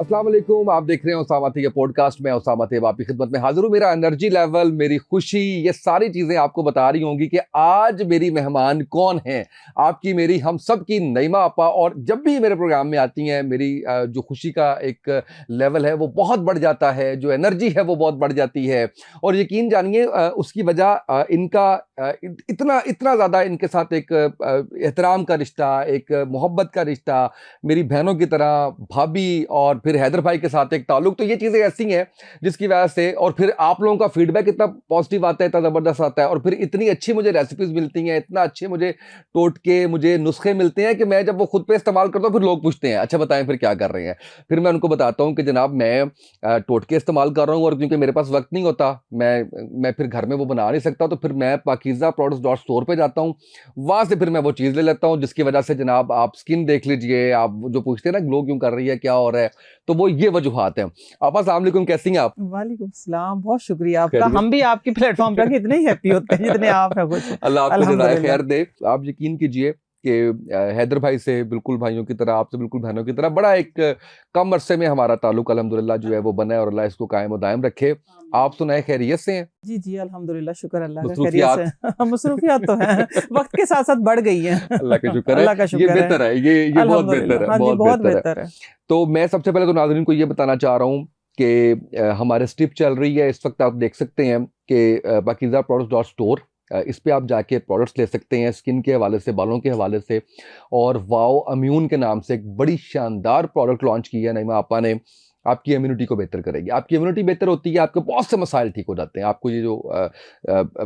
अस्सलाम वालेकुम, आप देख रहे हैं उसामा थे पॉडकास्ट में। उसामा थे आपकी खिदमत में हाजिर हूँ। मेरा एनर्जी लेवल, मेरी खुशी, ये सारी चीज़ें आपको बता रही होंगी कि आज मेरी मेहमान कौन हैं। आपकी, मेरी, हम सब की नईमा आपा। और जब भी मेरे प्रोग्राम में आती हैं, मेरी जो खुशी का एक लेवल है वो बहुत बढ़ जाता है, जो एनर्जी है वो बहुत बढ़ जाती है। और यकीन जानिए उसकी वजह इनका इतना इतना ज़्यादा इनके साथ एक एहतराम का रिश्ता, एक मोहब्बत का रिश्ता, मेरी बहनों की तरह भाभी और फिर हैदर भाई के साथ एक ताल्लुक। तो ये चीज़ें ऐसी हैं जिसकी वजह से, और फिर आप लोगों का फीडबैक इतना पॉजिटिव आता है, इतना ज़बरदस्त आता है, और फिर इतनी अच्छी मुझे रेसिपीज़ मिलती हैं, इतना अच्छे मुझे टोटके, मुझे नुस्खे मिलते हैं कि मैं जब वो खुद पे इस्तेमाल करता हूँ फिर लोग पूछते हैं अच्छा बताएं फिर क्या कर रहे हैं। फिर मैं उनको बताता हूँ कि जनाब मैं टोटके इस्तेमाल कर रहा हूँ, और क्योंकि मेरे पास वक्त नहीं होता, मैं फिर घर में वो बना नहीं सकता, तो फिर मैं पाकीज़ा प्रोडक्ट्स डॉट स्टोर पर जाता हूँ, वहाँ से फिर मैं वो चीज़ ले लेता हूँ, जिसकी वजह से जनाब आप स्किन देख लीजिए। आप जो पूछते हैं ना ग्लो क्यों कर रही है, क्या हो रहा है, तो वो ये वजूहात हैं। आपा अस्सलाम वालेकुम, कैसी हैं आप? वालेकुम सलाम, बहुत शुक्रिया आपका। खैरियत? हम भी आपके प्लेटफॉर्म पे इतने ही हैप्पी होते हैं जितने आप हैं खुश। अल्लाह आपको जज़ाए अल्हम्दुलिल्लाह। खैर दे। आप यकीन कीजिए कि हैदर भाई से बिल्कुल भाइयों की तरह, आपसे बिल्कुल बहनों की तरह, बड़ा एक कम अरसे में हमारा ताल्लुक अल्हम्दुलिल्लाह जो है वो बना है, और अल्लाह इसको कायम व दायम रखे। आप सुनाए, खैरियत से हैं? जी जी अल्हम्दुलिल्लाह, शुक्र अल्लाह का, खैरियत मसरूफियात? से। मसरूफियात तो हैं, वक्त के साथ साथ बढ़ गई हैं। अल्लाह का शुक्र है। अल्लाह का ये शुक्र है। बेहतर है, ये बहुत बेहतर अल्हम्दुलिल्लाह, है, हाँ जी, बहुत बहुत बेहतर है। बेहतर है। तो मैं सबसे पहले तो नाज़रीन को ये बताना चाह रहा हूँ कि हमारे स्ट्रिप चल रही है इस वक्त। आप देख सकते हैं कि पाकीज़ा प्रोडक्ट्स डॉट स्टोर, इस पे आप जाके प्रोडक्ट्स ले सकते हैं स्किन के हवाले से, बालों के हवाले से। और वाओ इम्यून के नाम से एक बड़ी शानदार प्रोडक्ट लॉन्च की है नईमा आपा ने। आपकी इम्यूनिटी को बेहतर करेगी। आपकी इम्यूनिटी बेहतर होती है, आपके बहुत से मसाइल ठीक हो जाते हैं। आपको ये जो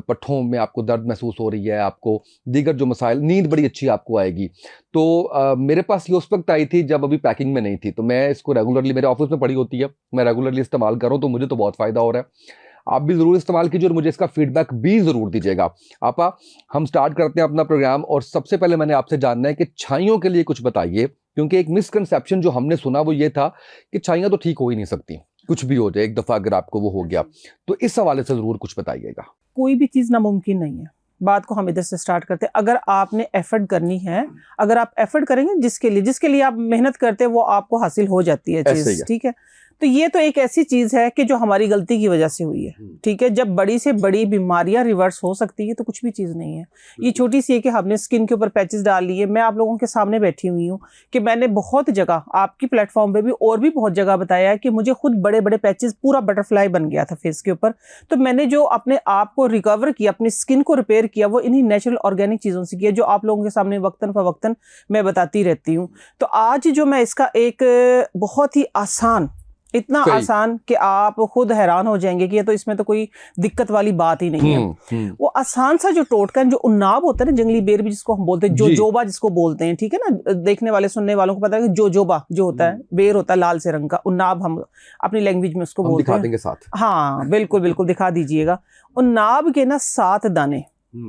पट्ठों में आपको दर्द महसूस हो रही है, आपको दीगर जो मसाइल, नींद बड़ी अच्छी आपको आएगी। तो मेरे पास ये उस वक्त आई थी जब अभी पैकिंग में नहीं थी, तो मैं इसको रेगुलरली, मेरे ऑफिस में पड़ी होती है, मैं रेगुलरली इस्तेमाल कर रहा हूँ, तो मुझे तो बहुत फ़ायदा हो रहा है। आप भी ज़रूर इस्तेमाल कीजिए और मुझे इसका फीडबैक भी ज़रूर दीजिएगा। आपा, हम स्टार्ट करते हैं अपना प्रोग्राम, और सबसे पहले मैंने आपसे जानना है कि छाइयों के लिए कुछ बताइए, क्योंकि एक मिसकंसेप्शन जो हमने सुना वो ये था कि छाइयाँ तो ठीक हो ही नहीं सकती, कुछ भी हो जाए एक दफ़ा अगर आपको वो हो गया। तो इस हवाले से ज़रूर कुछ बताइएगा। कोई भी चीज़ नामुमकिन नहीं है। बात को हम इधर से स्टार्ट करते हैं। अगर आपने एफर्ट करनी है, अगर आप एफर्ट करेंगे जिसके लिए आप मेहनत करते हैं, वो आपको हासिल हो जाती है ऐसे ही चीज़, है। ठीक है। तो ये तो एक ऐसी चीज़ है कि जो हमारी गलती की वजह से हुई है, ठीक है। जब बड़ी से बड़ी बीमारियां रिवर्स हो सकती है तो कुछ भी चीज़ नहीं है। ये छोटी सी है कि हमने स्किन के ऊपर पैचेस डाल लिए। मैं आप लोगों के सामने बैठी हुई हूँ कि मैंने बहुत जगह आपकी प्लेटफॉर्म पे भी और भी बहुत जगह बताया है कि मुझे खुद बड़े बड़े पैचेस, पूरा बटरफ्लाई बन गया था फेस के ऊपर। तो मैंने जो अपने आप को रिकवर किया, अपनी स्किन को रिपेयर किया, वो इन्हीं नेचुरल ऑर्गेनिक चीज़ों से किया, जो आप लोगों के सामने वक्तन फवक्तन मैं बताती रहती हूँ। तो आज जो मैं इसका एक बहुत ही आसान, इतना आसान कि आप खुद हैरान हो जाएंगे कि ये तो, इसमें तो कोई दिक्कत वाली बात ही नहीं है। वो आसान सा जो टोटका, जो उन्नाब होता है ना, जंगली बेर भी जिसको हम बोलते हैं, जोजोबा जिसको बोलते हैं, ठीक है ना। देखने वाले सुनने वालों को पता है कि जोजोबा जो होता है, बेर होता है लाल से रंग का, उन्नाब हम अपनी लैंग्वेज में उसको बोलते हैं। दिखा देंगे साथ। हाँ बिल्कुल बिल्कुल, दिखा दीजिएगा। उन्नाब के ना 7 दाने,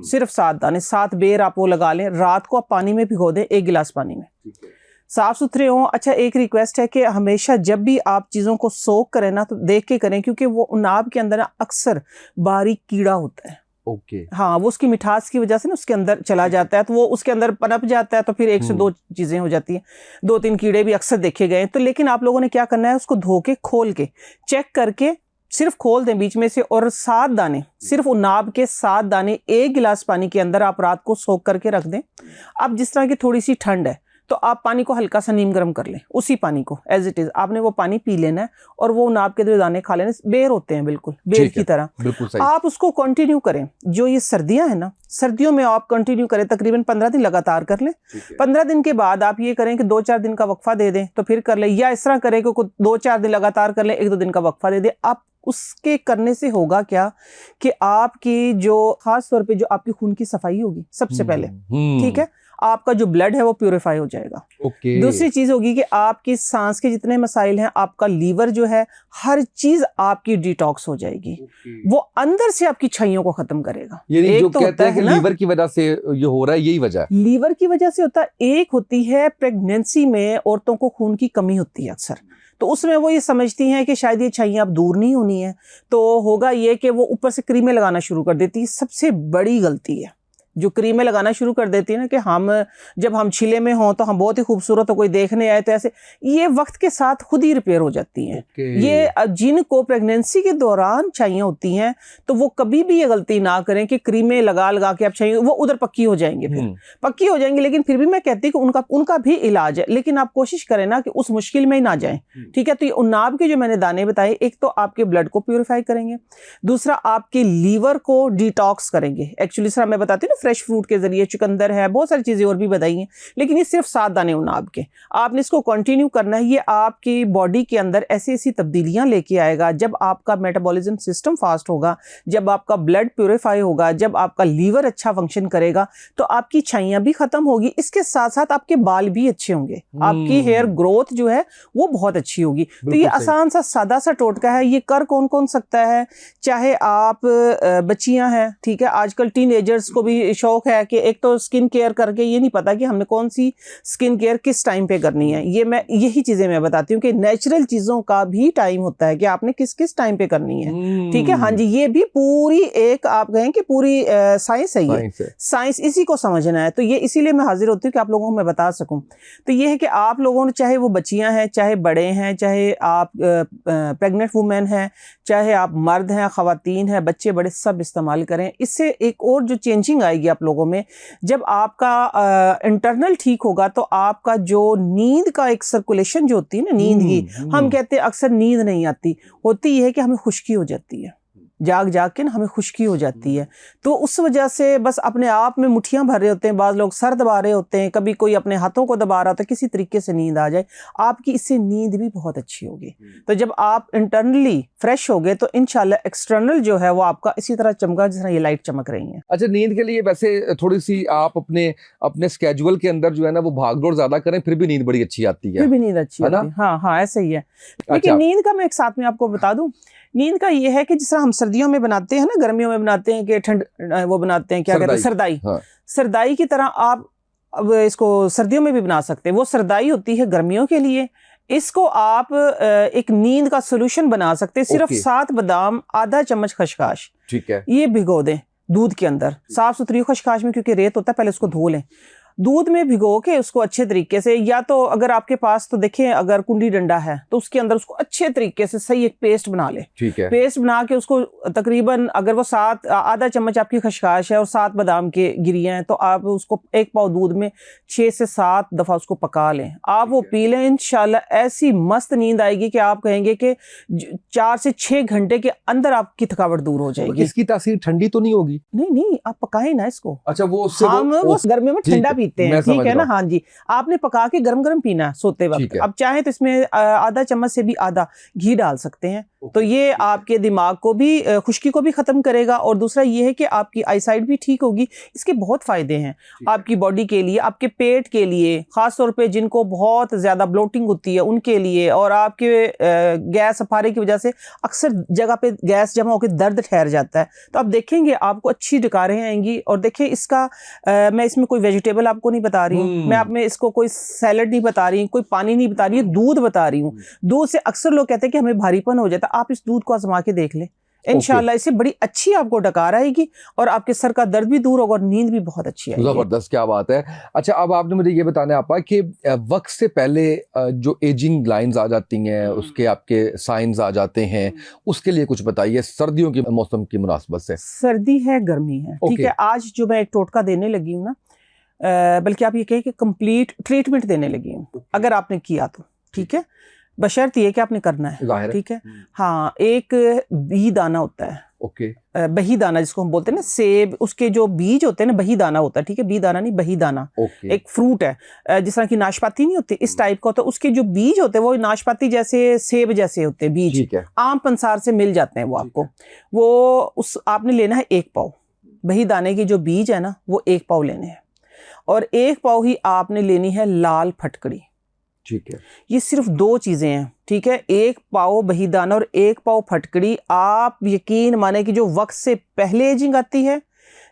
सिर्फ 7 दाने, 7 बेर आप वो लगा लें। रात को आप पानी में भिगो दें, 1 गिलास पानी में, साफ सुथरे हों। अच्छा, एक रिक्वेस्ट है कि हमेशा जब भी आप चीज़ों को सोक करें ना, तो देख के करें, क्योंकि वो उन्नाब के अंदर ना अक्सर बारीक कीड़ा होता है। ओके। हाँ, वो उसकी मिठास की वजह से ना उसके अंदर चला जाता है, तो वो उसके अंदर पनप जाता है, तो फिर 1 से 2 चीज़ें हो जाती हैं। 2-3 कीड़े भी अक्सर देखे गए। तो लेकिन आप लोगों ने क्या करना है, उसको धो के, खोल के, चेक करके सिर्फ खोल दें बीच में से, और 7 दाने, सिर्फ उन्नाब के 7 दाने 1 गिलास पानी के अंदर आप रात को सोक करके रख दें। अब जिस तरह की थोड़ी सी ठंड है, तो आप पानी को हल्का सा नीम गर्म कर लें, उसी पानी को एज इट इज आपने वो पानी पी लेना है, और वो नाप के 2 दाने खा लेने। बेर होते हैं बिल्कुल बेर की तरह, बिल्कुल सही। आप उसको कंटिन्यू करें। जो ये सर्दियां हैं ना, सर्दियों में आप कंटिन्यू करें, तकरीबन 15 दिन लगातार कर लें। 15 दिन के बाद आप ये करें कि 2-4 दिन का वक्फा दे दें, तो फिर कर लें, या इस तरह करें कि 2-4 दिन लगातार कर लें, 1-2 दिन का वक्फा दे दें। आप उसके करने से होगा क्या कि आपकी जो, खास तौर पे जो आपकी खून की सफाई होगी सबसे पहले, ठीक है। आपका जो ब्लड है वो प्यूरिफाई हो जाएगा। दूसरी चीज होगी कि आपकी सांस के जितने मसाइल हैं, आपका लीवर जो है, हर चीज आपकी डिटॉक्स हो जाएगी। वो अंदर से आपकी छाइयों को खत्म करेगा। एक जो तो कहते हैं कि लीवर की वजह से ये हो रहा है, यही वजह है। लीवर की वजह से होता है। एक होती है प्रेगनेंसी में औरतों को खून की कमी होती है अक्सर, तो उसमें वो ये समझती हैं कि शायद ये छाइयाँ अब दूर नहीं होनी है, तो होगा ये कि वो ऊपर से क्रीमें लगाना शुरू कर देती है। सबसे बड़ी गलती है जो क्रीमें लगाना शुरू कर देती है ना कि जब हम छिले में हों तो हम बहुत ही खूबसूरत हो, कोई देखने आए तो ऐसे, ये वक्त के साथ खुद ही रिपेयर हो जाती हैं। ये जिनको प्रेगनेंसी के दौरान चाहिए होती हैं तो वो कभी भी ये गलती ना करें कि क्रीमें लगा लगा के आप चाहिए, वो उधर पक्की हो जाएंगे, फिर पक्की हो जाएंगे। लेकिन फिर भी मैं कहती हूँ कि उनका भी इलाज है, लेकिन आप कोशिश करें ना कि उस मुश्किल में ही ना जाएं। ठीक है, तो ये उन्नाब के जो मैंने दाने बताए, एक तो आपके ब्लड को प्यूरिफाई करेंगे, दूसरा आपके लीवर को डिटॉक्स करेंगे। एक्चुअली सर मैं बताती हूँ ना, फ्रेश फ्रूट के जरिए, चुकंदर है, बहुत सारी चीजें और भी बताई हैं, लेकिन ये सिर्फ 7 दाने उन्नाब के, आपने इसको कंटिन्यू करना है। ये आपकी बॉडी के अंदर ऐसी ऐसी तब्दीलियां लेके आएगा। जब आपका मेटाबॉलिज्म सिस्टम फास्ट होगा, जब आपका ब्लड प्यूरिफाई होगा, जब आपका लीवर अच्छा फंक्शन करेगा, तो आपकी छाइयां भी खत्म होगी, इसके साथ साथ आपके बाल भी अच्छे होंगे, आपकी हेयर ग्रोथ जो है वो बहुत अच्छी होगी। तो ये आसान सा सादा सा टोटका है। ये कर कौन कौन सकता है, चाहे आप बच्चियां हैं, ठीक है, आजकल टीनेजर्स को भी शौक है कि एक तो स्किन केयर करके, ये नहीं पता कि हमने कौन सी स्किन केयर किस टाइम पे करनी है। यही चीजें मैं बताती हूँ कि नेचुरल चीजों का भी टाइम होता है कि आपने किस किस टाइम पे करनी है। ठीक है, हाँ जी, ये भी पूरी एक आप कहें कि पूरी साइंस है, ये साइंस, इसी को समझना है। तो ये इसीलिए मैं हाजिर होती हूँ कि आप लोगों को मैं बता सकूं। तो ये है कि आप लोगों ने, चाहे वो बच्चियां हैं, चाहे बड़े हैं, चाहे आप प्रेग्नेंट वुमेन हैं, चाहे आप मर्द हैं, खवातीन हैं, बच्चे बड़े, सब इस्तेमाल करें। इससे एक और जो चेंजिंग आएगी आप लोगों में, जब आपका इंटरनल ठीक होगा तो आपका जो नींद का एक सर्कुलेशन जो होती है ना, नींद की, हम कहते हैं अक्सर नींद नहीं आती, होती है कि हमें खुश्की हो जाती है, जाग जाग के ना हमें खुश्की हो जाती है। तो उस वजह से बस अपने आप में मुट्ठियां भर रहे होते हैं, बाज़ लोग सर दबा रहे होते हैं, कभी कोई अपने हाथों को दबा रहा होता है, किसी तरीके से नींद आ जाए, आपकी इससे नींद भी बहुत अच्छी होगी। तो जब आप इंटरनली फ्रेश हो गए तो इंशाल्लाह एक्सटर्नल जो है वो आपका इसी तरह चमका जिस तरह ये लाइट चमक रही है। अच्छा, नींद के लिए वैसे थोड़ी सी आप अपने स्केड्यूल के अंदर जो है ना वो भागदौड़ ज्यादा करें, फिर भी नींद बड़ी अच्छी आती है, फिर भी नींद अच्छी आती है। हाँ हाँ, ऐसा ही है। लेकिन नींद का मैं एक साथ में आपको बता दूं, नींद का ये है कि जिस तरह हम सर्दियों में बनाते हैं ना, गर्मियों में बनाते हैं कि ठंड, वो बनाते हैं क्या कहते हैं, सरदाई। हाँ। सरदाई की तरह आप अब इसको सर्दियों में भी बना सकते हैं। वो सरदाई होती है गर्मियों के लिए, इसको आप एक नींद का सोल्यूशन बना सकते हैं। सिर्फ 7 बादाम, आधा चम्मच खसखस, ठीक है, ये भिगो दें दूध के अंदर, साफ सुथरी खसखस में, क्योंकि रेत होता है, पहले उसको धो लें, दूध में भिगो के उसको अच्छे तरीके से, या तो अगर आपके पास तो देखें अगर कुंडी डंडा है तो उसके अंदर उसको अच्छे तरीके से सही एक पेस्ट बना ले। ठीक है, पेस्ट बना के उसको तकरीबन, अगर वो 7 आधा चम्मच आपकी खसखस है और 7 बादाम के गिरियां हैं, तो आप उसको 1 पाव दूध में 6 से 7 दफा उसको पका लें, आप वो पी लें, इंशाल्लाह ऐसी मस्त नींद आएगी कि आप कहेंगे कि 4 से 6 घंटे के अंदर आपकी थकावट दूर हो जाएगी। इसकी तासीर ठंडी तो नहीं होगी? नहीं, आप पकाएं ना इसको। अच्छा, वो गर्मियों में ठंडा ठीक है ना, हाँ जी, आपने पका के गरम गरम पीना है सोते वक्त। अब चाहे तो इसमें आधा चम्मच से भी आधा घी डाल सकते हैं, तो ये आपके दिमाग को भी, खुश्की को भी खत्म करेगा, और दूसरा ये है कि आपकी आईसाइट भी ठीक होगी। इसके बहुत फायदे हैं आपकी बॉडी के लिए, आपके पेट के लिए, खास तौर पे जिनको बहुत ज्यादा ब्लोटिंग होती है उनके लिए, और आपके गैस अफारे की वजह से अक्सर जगह पे गैस जमा होकर दर्द ठहर जाता है, तो आप देखेंगे आपको अच्छी डकारें आएंगी। और देखिए इसका मैं इसमें कोई वेजिटेबल आपको नहीं बता रही हूँ, मैं आप में इसको कोई सैलड नहीं बता रही, कोई पानी नहीं बता रही, दूध बता रही हूँ। दूध से अक्सर लोग कहते हैं कि हमें भारीपन हो जाता है, आप इस दूध को आजमा के देख लें, इंशाल्लाह इससे बड़ी अच्छी आपको डकार आएगी और आपके सर का दर्द भी दूर होगा और नींद भी बहुत अच्छी आएगी। जबरदस्त, क्या बात है। अच्छा, अब आपने मुझे ये बताना है आपा कि वक्त से पहले जो एजिंग लाइंस आ जाती हैं, उसके आपके साइंस आ जाते हैं, उसके लिए कुछ बताइए सर्दियों के मौसम की मुनासबत से। सर्दी है, गर्मी है, ठीक है, आज जो मैं एक टोटका देने लगी हूँ ना, बल्कि आप ये कहें कि कंप्लीट ट्रीटमेंट देने लगी हूँ, अगर आपने किया तो ठीक है, बशर्ते ये कि आपने करना है, ठीक है। हाँ, एक बही दाना होता है, ओके, बही दाना जिसको हम बोलते हैं ना, सेब, उसके जो बीज होते हैं ना, बही दाना होता है, ठीक है, बी दाना नहीं, बही दाना, एक फ्रूट है, जिस तरह की नाशपाती नहीं होती, इस टाइप का होता है, उसके जो बीज होते हैं वो नाशपाती जैसे, सेब जैसे होते हैं बीज, आम पंसार से मिल जाते हैं वो आपको, वो उस आपने लेना है 1 पाव बही दाने के जो बीज है ना, वो 1 पाव लेने हैं, और 1 पाव ही आपने लेनी है लाल फटकड़ी, ठीक है। ये सिर्फ 2 चीजें हैं, ठीक है, 1 पाव बही दाना और 1 पाव फटकड़ी। आप यकीन माने कि जो वक्त से पहले एजिंग आती है,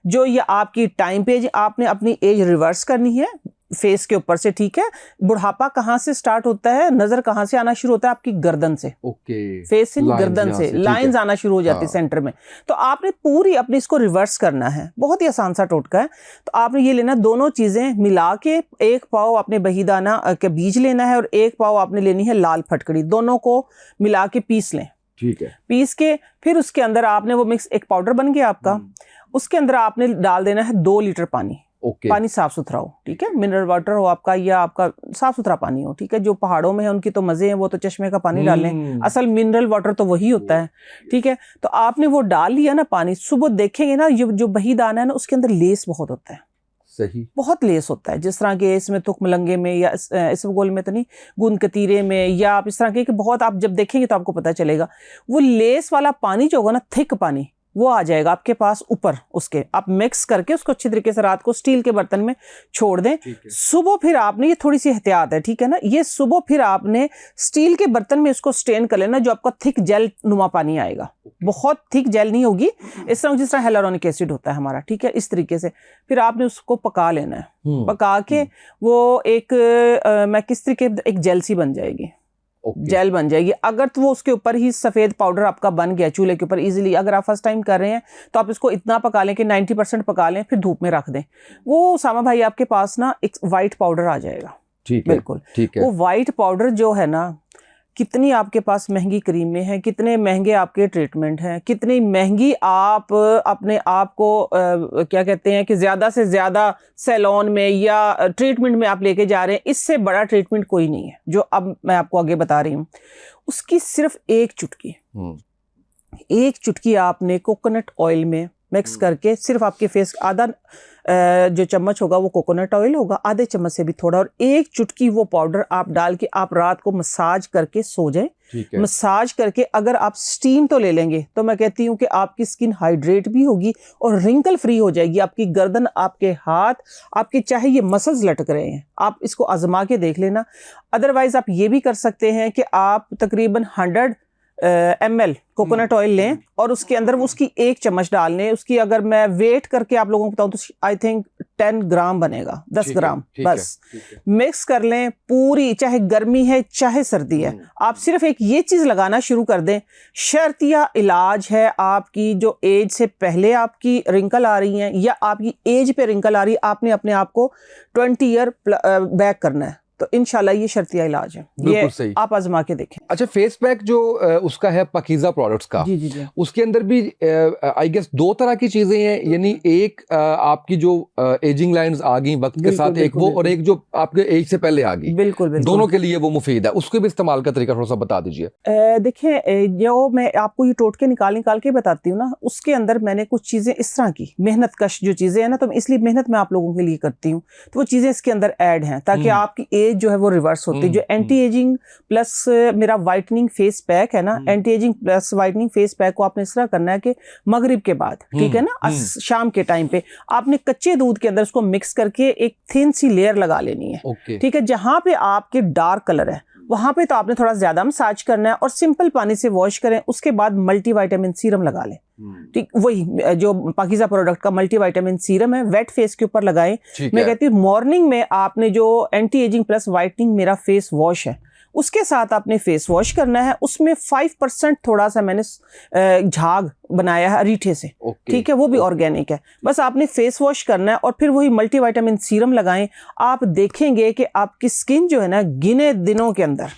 जो ये आपकी टाइम पे एजिंग, आपने अपनी एज रिवर्स करनी है, फेस के ऊपर से, ठीक है। बुढ़ापा कहाँ से स्टार्ट होता है, नजर कहाँ से आना शुरू होता है, आपकी गर्दन से। ओके, फेस से Lines गर्दन यहाँ से से, ठीक लाइंस है। आना शुरू हो जाती है हाँ। सेंटर में। तो आपने पूरी अपनी इसको रिवर्स करना है, बहुत ही आसान सा टोटका है। तो आपने ये लेना, दोनों चीजें मिला के, एक पाव आपने बहीदाना के बीज लेना है और एक पाव आपने लेनी है लाल फटकड़ी, दोनों को मिला के पीस लें। ठीक है। पीस के फिर उसके अंदर आपने वो मिक्स, एक पाउडर बन गया आपका, उसके अंदर आपने डाल देना है 2 लीटर पानी। ओके। पानी साफ सुथरा हो, ठीक है, मिनरल वाटर हो आपका या आपका साफ सुथरा पानी हो, ठीक है। जो पहाड़ों में है उनकी तो मजे हैं, वो तो चश्मे का पानी डालें, असल मिनरल वाटर तो वही होता है, ठीक है। तो आपने वो डाल लिया ना पानी, सुबह देखेंगे ना जो बहीदाना है ना उसके अंदर लेस बहुत होता है, सही, बहुत लेस होता है। जिस तरह के इसमें तुख मलंगे में या इसबगोल में तो नहीं, गुंद कतीरे में, या आप इस तरह के बहुत, आप जब देखेंगे तो आपको पता चलेगा। वो लेस वाला पानी जो होगा ना, थिक पानी, वो आ जाएगा आपके पास ऊपर। उसके आप मिक्स करके उसको अच्छी तरीके से रात को स्टील के बर्तन में छोड़ दें। सुबह फिर आपने, ये थोड़ी सी एहतियात है, ठीक है ना, ये सुबह फिर आपने स्टील के बर्तन में इसको स्टेन कर लेना, जो आपका थिक जेल नुमा पानी आएगा। बहुत थिक जेल नहीं होगी, इस तरह जिस तरह हेलोरोनिक एसिड होता है हमारा, ठीक है, इस तरीके से। फिर आपने उसको पका लेना है, पका के वो एक मैं किस तरीके, एक जेल सी बन जाएगी, जेल बन जाएगी। अगर तो वो उसके ऊपर ही सफेद पाउडर आपका बन गया चूल्हे के ऊपर इजीली, अगर आप फर्स्ट टाइम कर रहे हैं तो आप इसको इतना पका लें कि 90% पका लें, फिर धूप में रख दें। वो सामा भाई आपके पास ना एक वाइट पाउडर आ जाएगा। ठीक है, बिल्कुल ठीक है। वो वाइट पाउडर जो है ना, कितनी आपके पास महंगी क्रीमें हैं, कितने महंगे आपके ट्रीटमेंट हैं, कितनी महंगी आप अपने आप को क्या कहते हैं कि ज़्यादा से ज़्यादा सैलून में या ट्रीटमेंट में आप लेके जा रहे हैं, इससे बड़ा ट्रीटमेंट कोई नहीं है जो अब मैं आपको आगे बता रही हूँ। उसकी सिर्फ एक चुटकी आपने कोकोनट ऑयल में मिक्स करके, सिर्फ आपके फेस, आधा जो चम्मच होगा वो कोकोनट ऑयल होगा, आधे चम्मच से भी थोड़ा, और एक चुटकी वो पाउडर आप डाल के आप रात को मसाज करके सो जाएं। मसाज करके अगर आप स्टीम तो ले लेंगे तो मैं कहती हूँ कि आपकी स्किन हाइड्रेट भी होगी और रिंकल फ्री हो जाएगी। आपकी गर्दन, आपके हाथ, आपके चाहे ये मसल्स लटक रहे हैं, आप इसको आजमा के देख लेना। अदरवाइज आप ये भी कर सकते हैं कि आप तकरीबन 100 ml कोकोनट ऑयल लें और उसके अंदर उसकी 1 चम्मच डालने। उसकी अगर मैं वेट करके आप लोगों को बताऊं तो आई थिंक 10 ग्राम बनेगा, 10 ग्राम बस। मिक्स कर लें पूरी, चाहे गर्मी है चाहे सर्दी है, आप सिर्फ एक ये चीज लगाना शुरू कर दें। शर्तिया इलाज है आपकी जो एज से पहले आपकी रिंकल आ रही हैं या आपकी एज पे रिंकल आ रही है, आपने अपने आप को 20 ईयर बैक करना है, तो इंशाल्लाह ये शर्तिया इलाज है। ये सही, आप आजमा के देखें। अच्छा, फेस पैक जो उसका है पाकीज़ा प्रोडक्ट्स का, जी। उसके अंदर भी आई गेस 2 तरह की चीजें हैं, यानी एक आपकी जो एजिंग लाइंस आ गई वक्त के साथ, एक वो, और एक जो आपके एज से पहले आ गई। बिल्कुल। दोनों के लिए वो मुफीद है, उसके भी इस्तेमाल का तरीका थोड़ा सा बता दीजिए। देखिए, जो मैं आपको ये टोटके निकाल के बताती हूँ ना, उसके अंदर मैंने कुछ चीजें इस तरह की मेहनत कश जो चीजें हैं ना, तो इसलिए मेहनत मैं आप लोगों के लिए करती हूँ, तो वो चीजें इसके अंदर ऐड हैं ताकि आपकी एज जो है वो रिवर्स होती है। जो एंटी एजिंग प्लस मेरा वाइटनिंग फेस पैक है ना, anti ageing plus whitening face pack को आपने इस तरह करना है कि मगरिब के बाद, ठीक है ना, शाम के टाइम पे आपने कच्चे दूध के अंदर उसको मिक्स करके एक थिन सी लेयर लगा लेनी है। ठीक है, जहां पे आपके डार्क कलर है वहां पे तो आपने थोड़ा ज्यादा मसाज करना है और सिंपल पानी से वॉश करें। उसके बाद मल्टीविटामिन सीरम लगा लें, ठीक, वही जो पाकीज़ा प्रोडक्ट का मल्टीविटामिन सीरम है, वेट फेस के ऊपर लगाएं। मैं कहती हूँ मॉर्निंग में आपने जो एंटी एजिंग प्लस वाइटनिंग मेरा फेस वॉश है उसके साथ आपने फेस वॉश करना है। उसमें 5% थोड़ा सा मैंने झाग बनाया है अरीठे से, ठीक है, वो भी ऑर्गेनिक है। बस आपने फेस वॉश करना है और फिर वही मल्टीविटामिन सीरम लगाएं। आप देखेंगे कि आपकी स्किन जो है ना, गिने दिनों के अंदर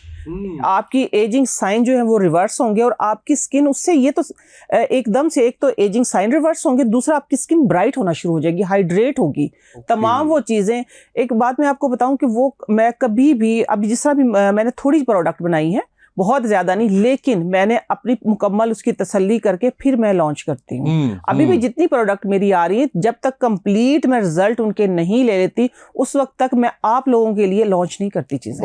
आपकी एजिंग साइन जो है वो रिवर्स होंगे और आपकी स्किन उससे, ये तो एकदम से, एक तो एजिंग साइन रिवर्स होंगे, दूसरा आपकी स्किन ब्राइट होना शुरू हो जाएगी, हाइड्रेट होगी, तमाम वो चीजें। एक बात मैं आपको बताऊं कि वो मैं कभी भी, अभी जिस तरह भी मैंने थोड़ी प्रोडक्ट बनाई है, बहुत ज्यादा नहीं, लेकिन मैंने अपनी मुकम्मल उसकी तसल्ली करके फिर मैं लॉन्च करती हूँ। अभी भी जितनी प्रोडक्ट मेरी आ रही है, जब तक कंप्लीट मैं रिजल्ट उनके नहीं ले लेती उस वक्त तक मैं आप लोगों के लिए लॉन्च नहीं करती चीजें।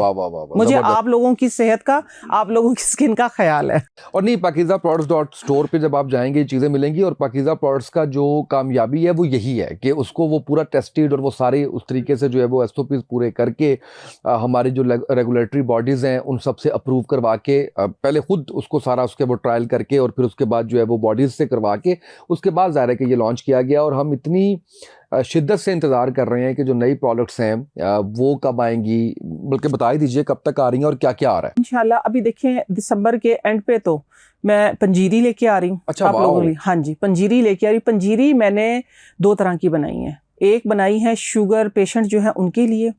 मुझे आप लोगों की सेहत का, आप लोगों की स्किन का ख्याल है। और नहीं, पाकीज़ा प्रोडक्ट्स .स्टोर पे जब आप जाएंगे चीजें मिलेंगी, और पाकीज़ा प्रोडक्ट्स का जो कामयाबी है वो यही है कि उसको वो पूरा टेस्टेड और वो सारे उस तरीके से जो है वो SOPs पूरे करके हमारी जो रेगुलेटरी बॉडीज हैं उन सबसे अप्रूव करवा के, पहले खुद उसको सारा उसके वो ट्रायल करके और फिर उसके बाद जो है वो बॉडीज से करवा के उसके बाद ज़ाहिर है कि ये लॉन्च किया गया। और हम इतनी शिद्दत से इंतजार कर रहे हैं कि जो नई प्रोडक्ट्स हैं वो कब आएंगी, बल्कि बता ही दीजिए कब तक आ रही हैं और क्या क्या आ रहा है। इंशाल्लाह अभी देखिए दिसंबर के एंड पे तो मैं पंजीरी लेके आ रही हूँ। अच्छा, आप लोगों के लिए। हाँ जी, पंजीरी लेके आ रही हूँ। पंजीरी मैंने 2 तरह की बनाई है। एक बनाई है शुगर पेशेंट जो है उनके लिए,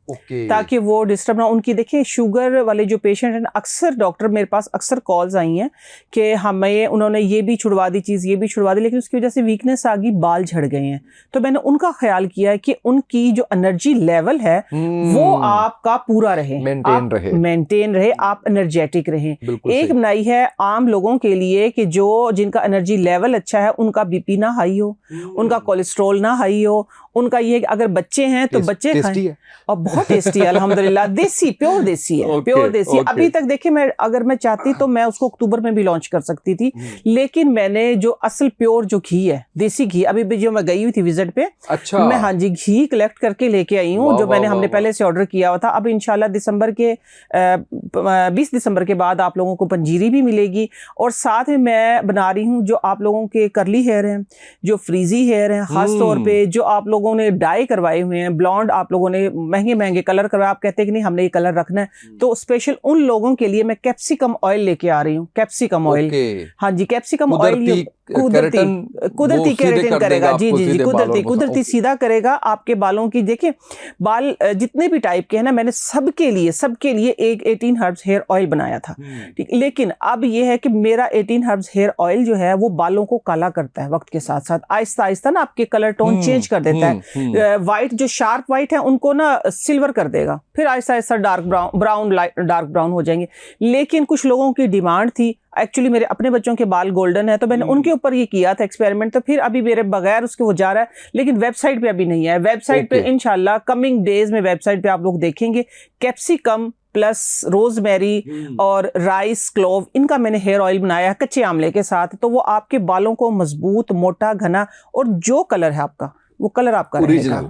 ताकि वो डिस्टर्ब ना, उनकी देखिए शुगर वाले जो पेशेंट हैं, अक्सर डॉक्टर मेरे पास अक्सर कॉल्स आई हैं कि हमें उन्होंने ये भी छुड़वा दी चीज़, ये भी छुड़वा दी, लेकिन उसकी वजह से वीकनेस आ गई, बाल झड़ गए हैं। तो मैंने उनका ख्याल किया है कि उनकी जो एनर्जी लेवल है वो आपका पूरा रहे, मेंटेन रहे, आप एनर्जेटिक रहें। एक बनाई है आम लोगों के लिए कि जो जिनका एनर्जी लेवल अच्छा है, उनका बीपी ना हाई हो, उनका कोलेस्ट्रॉल ना हाई हो, उनका ये कि अगर बच्चे हैं तो बच्चे खाएं। और बहुत टेस्टी है अल्हम्दुलिल्लाह, देसी, प्योर देसी है, प्योर देसी। अभी तक देखिए मैं अगर मैं चाहती तो मैं उसको अक्टूबर में भी लॉन्च कर सकती थी, लेकिन मैंने जो असल प्योर जो घी है, देसी घी, अभी भी जो मैं गई हुई थी विजिट पे, अच्छा, मैं हाँ जी घी कलेक्ट करके लेके आई हूँ, जो मैंने हमने पहले से ऑर्डर किया हुआ था। अब इंशाल्लाह दिसंबर के 20 दिसंबर के बाद आप लोगों को पंजीरी भी मिलेगी, और साथ में मैं बना रही हूँ जो आप लोगों के करली हेयर हैं, जो फ्रीजी हेयर हैं, खास तौर पे जो आप लोगों ने डाई करवाए हुए हैं, ब्लॉन्ड आप लोगों ने महंगे महंगे कलर करवाए, आप कहते हैं कि नहीं हमने ये कलर रखना है, तो स्पेशल उन लोगों के लिए मैं कैप्सिकम ऑयल लेके आ रही हूँ। कैप्सिकम ऑयल, हाँ जी, कैप्सिकम ऑयल कुदरती केराटिन करेगा। जी जी जी, कुदरती सीधा करेगा आपके बालों की। देखिए बाल जितने भी टाइप के हैं ना, मैंने सबके लिए एक 18 हर्ब्स हेयर ऑयल बनाया था, ठीक। लेकिन अब ये है कि मेरा 18 हर्ब्स हेयर ऑयल जो है वो बालों को काला करता है, वक्त के साथ साथ आहिस्ता आहिस्ता ना आपके कलर टोन चेंज कर देता है। व्हाइट जो शार्प व्हाइट है उनको ना सिल्वर कर देगा, फिर Aahista Aahista dark dark brown हो जाएंगे। लेकिन कुछ लोगों की डिमांड थी, एक्चुअली मेरे अपने बच्चों के बाल गोल्डन है, तो मैंने उनके ऊपर ये किया था एक्सपेरिमेंट, तो फिर अभी मेरे बगैर उसके वो जा रहा है, लेकिन वेबसाइट पे अभी नहीं है। वेबसाइट पे इंशाल्लाह कमिंग डेज में वेबसाइट पे आप लोग देखेंगे कैप्सिकम प्लस रोजमेरी और राइस क्लोव, इनका मैंने हेयर ऑयल बनाया है कच्चे आंवले के साथ। तो वो आपके बालों को मजबूत, मोटा, घना, और जो कलर है आपका वो कलर आपका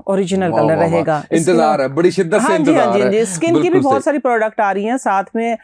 ओरिजिनल कलर रहेगा। इंतजार है, बड़ी शिद्दत से इंतजार है। स्किन की भी बहुत सारी प्रोडक्ट आ रही हैं साथ में।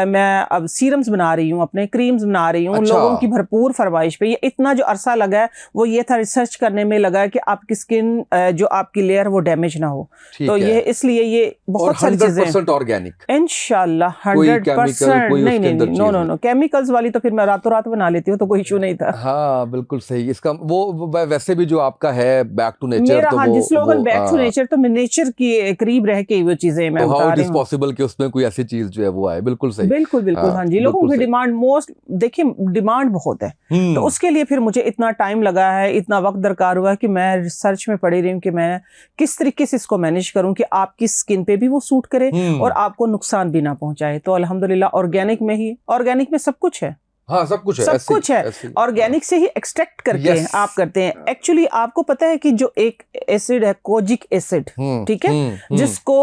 मैं अब सीरम्स बना रही हूँ, अपने क्रीम्स बना रही हूँ। अच्छा। लोगों की भरपूर फरमाइश पे, ये इतना जो अरसा लगा है वो ये था रिसर्च करने में लगा है कि आपकी स्किन जो आपकी लेयर वो डैमेज ना हो, तो ये इसलिए ये बहुत सारी चीजें 100% ऑर्गेनिक इंशाल्लाह 100%। नहीं, नो केमिकल्स वाली तो फिर मैं रातों रात बना लेती हूँ, तो कोई इशू नहीं था। हाँ बिल्कुल सही। इसका वो वैसे भी जो आपका है बैक टू नेचर, मेरा, तो हाँ, जिस स्लोगन बैक टू नेचर, तो मैं नेचर के करीब रह के वो चीजें मैं बता रही हूँ। पॉसिबल कि उसमें कोई ऐसी चीज जो है वो आए। बिल्कुल सही, बिल्कुल हाँ जी। लोगों की डिमांड देखिए डिमांड बहुत है, तो उसके लिए फिर मुझे इतना टाइम लगा है, इतना वक्त दरकार हुआ है कि मैं रिसर्च में पड़ी रही हूँ कि मैं किस तरीके से इसको मैनेज करूँ कि आपकी स्किन पे भी वो सूट करे और आपको नुकसान भी ना पहुंचाए। तो अल्हम्दुलिल्लाह ऑर्गेनिक में सब कुछ है। हाँ, सब कुछ है ऑर्गेनिक से ही एक्सट्रैक्ट करके आप करते हैं। एक्चुअली आपको पता है कि जो एक एसिड है कोजिक एसिड, ठीक है, जिसको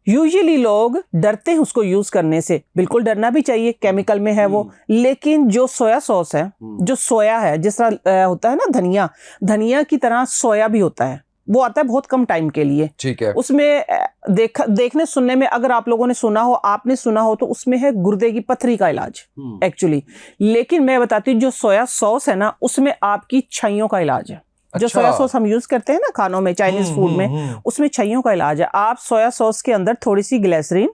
यूजुअली लोग डरते हैं उसको यूज करने से, बिल्कुल डरना भी चाहिए, केमिकल में है वो। लेकिन जो सोया सॉस है, जो सोया है, जिस तरह होता है ना धनिया की तरह सोया भी होता है, वो आता है बहुत कम टाइम के लिए, ठीक है। उसमें देखने सुनने में, अगर आप लोगों ने सुना हो, आपने सुना हो, तो उसमें है गुर्दे की पथरी का इलाज एक्चुअली। लेकिन मैं बताती हूँ जो सोया सॉस है ना, उसमें आपकी छाइयों का इलाज है। अच्छा। जो सोया सॉस हम यूज करते हैं ना खानों में, चाइनीज फूड में, उसमें छाइयों का इलाज है। आप सोया सॉस के अंदर थोड़ी सी ग्लिसरीन,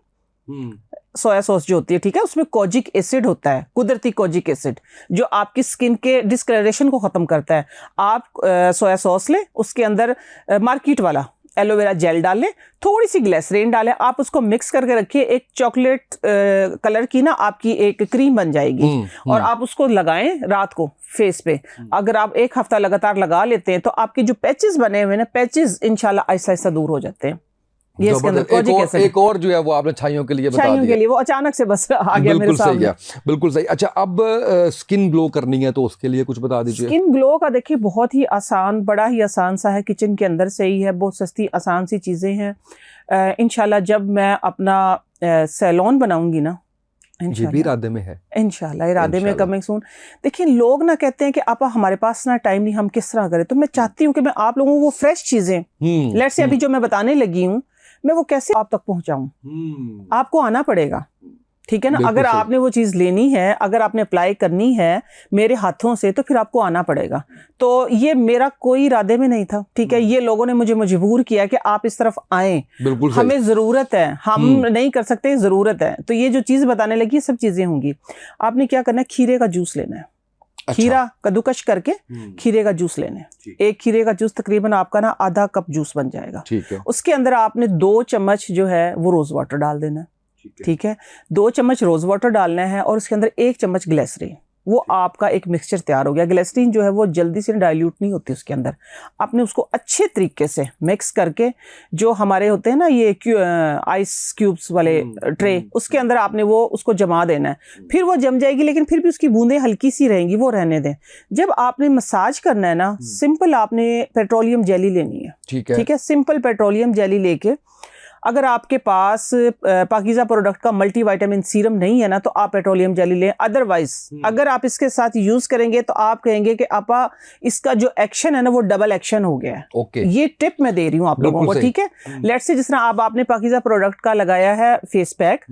सोया सॉस जो होती है, ठीक है, उसमें कोजिक एसिड होता है, कुदरती कोजिक एसिड, जो आपकी स्किन के डिस्कलरेशन को खत्म करता है। आप सोया सॉस लें, उसके अंदर मार्केट वाला एलोवेरा जेल डालें, थोड़ी सी ग्लिसरीन डालें, आप उसको मिक्स करके रखिए, एक चॉकलेट कलर की ना आपकी एक क्रीम बन जाएगी, और आप उसको लगाएं रात को फेस पे। अगर आप 1 हफ्ता लगातार लगा लेते हैं तो आपके जो पैचेस बने हुए हैं, पैचेस इंशाल्लाह आहिस्ता आहिस्ता दूर हो जाते हैं। ये एक और जो है वो आपने छाइयों के लिए बता दिया। के लिए वो अचानक से बस आ गया मेरे सामने। बिल्कुल सही। अच्छा, अब स्किन ग्लो करनी है तो उसके लिए कुछ बता दीजिए। स्किन ग्लो का देखिए बहुत ही आसान, बड़ा ही आसान सा है, किचन के अंदर से ही है, बहुत सस्ती आसान सी चीजें हैं। इंशाल्लाह जब मैं अपना सैलून बनाऊंगी ना, ये भी इरादे में है, इंशाल्लाह इरादे में कमिंग सून। देखिए लोग ना कहते हैं कि आप हमारे पास ना टाइम नहीं, हम किस तरह करें, तो मैं चाहती हूँ कि मैं आप लोगों को फ्रेश चीजें, लेट्स से अभी जो मैं बताने लगी हूँ, मैं वो कैसे आप तक पहुंचाऊं। आपको आना पड़ेगा, ठीक है ना। बिल्कुल अगर सही। आपने वो चीज़ लेनी है, अगर आपने अप्लाई करनी है मेरे हाथों से, तो फिर आपको आना पड़ेगा। तो ये मेरा कोई इरादे में नहीं था, ठीक है, ये लोगों ने मुझे मजबूर किया कि आप इस तरफ आएं, बिल्कुल सही। हमें ज़रूरत है, हम नहीं कर सकते, ज़रूरत है। तो ये जो चीज़ बताने लगी, ये सब चीज़ें होंगी। आपने क्या करना है, खीरे का जूस लेना है। अच्छा। खीरा कद्दूकश करके खीरे का जूस लेना है। एक खीरे का जूस तकरीबन आपका ना आधा कप जूस बन जाएगा। ठीक है। उसके अंदर आपने 2 चम्मच जो है वो रोज वाटर डाल देना है। ठीक है, 2 चम्मच रोज वाटर डालना है और उसके अंदर 1 चम्मच ग्लिसरीन। वो आपका एक मिक्सचर तैयार हो गया। ग्लिसरीन जो है वो जल्दी से डाइल्यूट नहीं होती उसके अंदर। आपने उसको अच्छे तरीके से मिक्स करके, जो हमारे होते हैं ना ये आइस क्यूब्स वाले ट्रे, उसके अंदर आपने वो उसको जमा देना है। फिर वो जम जाएगी, लेकिन फिर भी उसकी बूंदें हल्की सी रहेंगी, वो रहने दें। जब आपने मसाज करना है ना, सिंपल आपने पेट्रोलियम जेली लेनी है। ठीक है, सिंपल पेट्रोलियम जेली लेके, अगर आपके पास पाकीज़ा प्रोडक्ट का मल्टीविटामिन सीरम नहीं है ना, तो आप पेट्रोलियम जेली लें। अदरवाइज अगर आप इसके साथ यूज करेंगे तो आप कहेंगे कि आपा इसका जो एक्शन है ना वो डबल एक्शन हो गया है। ओके। ये टिप मैं दे रही हूँ आप लोगों को, ठीक है। लेट्स से जिस तरह आपने पाकीज़ा प्रोडक्ट का लगाया है फेस पैक,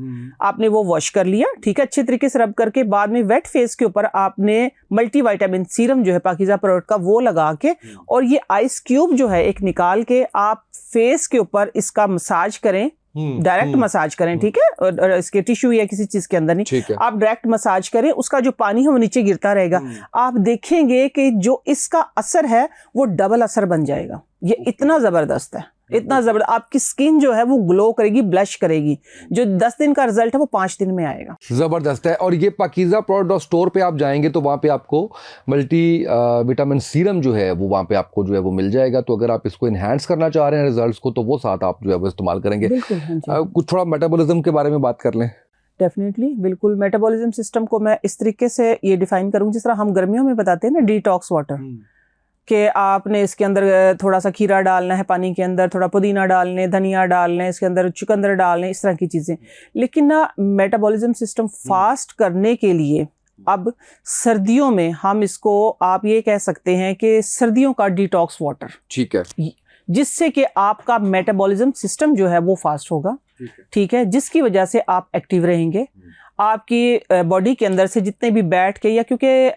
आपने वो वॉश कर लिया, ठीक है, अच्छे तरीके से रब करके, बाद में वेट फेस के ऊपर आपने मल्टीविटामिन सीरम जो है पाकीज़ा प्रोडक्ट का वो लगा के, और ये आइस क्यूब जो है एक निकाल के आप फेस के ऊपर इसका मसाज करें, डायरेक्ट मसाज करें, ठीक है, और इसके टिश्यू या किसी चीज के अंदर नहीं, आप डायरेक्ट मसाज करें। उसका जो पानी है वो नीचे गिरता रहेगा। आप देखेंगे कि जो इसका असर है वो डबल असर बन जाएगा। ये इतना जबरदस्त है, इतना जबरदस्त। आपकी स्किन जो है वो ग्लो करेगी, ब्लश करेगी। जो 10 दिन का रिजल्ट है वो 5 दिन में आएगा। जबरदस्त है। और ये पाकीज़ा प्रोडक्ट स्टोर पे आप जाएंगे तो वहाँ पे आपको मल्टी विटामिन सीरम जो है वो वहाँ पे आपको जो है वो मिल जाएगा। तो अगर आप इसको इन्हांस करना चाह रहे हैं रिजल्ट्स को, तो वो साथ आप जो है वो इस्तेमाल करेंगे। कुछ थोड़ा मेटाबॉलिज्म के बारे में बात कर लें। डेफिनेटली, बिल्कुल। मेटाबॉलिज्म सिस्टम को मैं इस तरीके से ये डिफाइन करूँ, जिस तरह हम गर्मियों में बताते हैं ना डिटॉक्स वाटर, कि आपने इसके अंदर थोड़ा सा खीरा डालना है पानी के अंदर, थोड़ा पुदीना डालने, धनिया डालने, इसके अंदर चुकंदर डालने, इस तरह की चीज़ें। लेकिन ना मेटाबॉलिज्म सिस्टम फास्ट करने के लिए अब सर्दियों में हम इसको, आप ये कह सकते हैं कि सर्दियों का डिटॉक्स वाटर, ठीक है, जिससे कि आपका मेटाबॉलिज्म सिस्टम जो है वो फास्ट होगा, ठीक है, जिसकी वजह से आप एक्टिव रहेंगे। आपकी बॉडी के अंदर से जितने भी बैठ के, या क्योंकि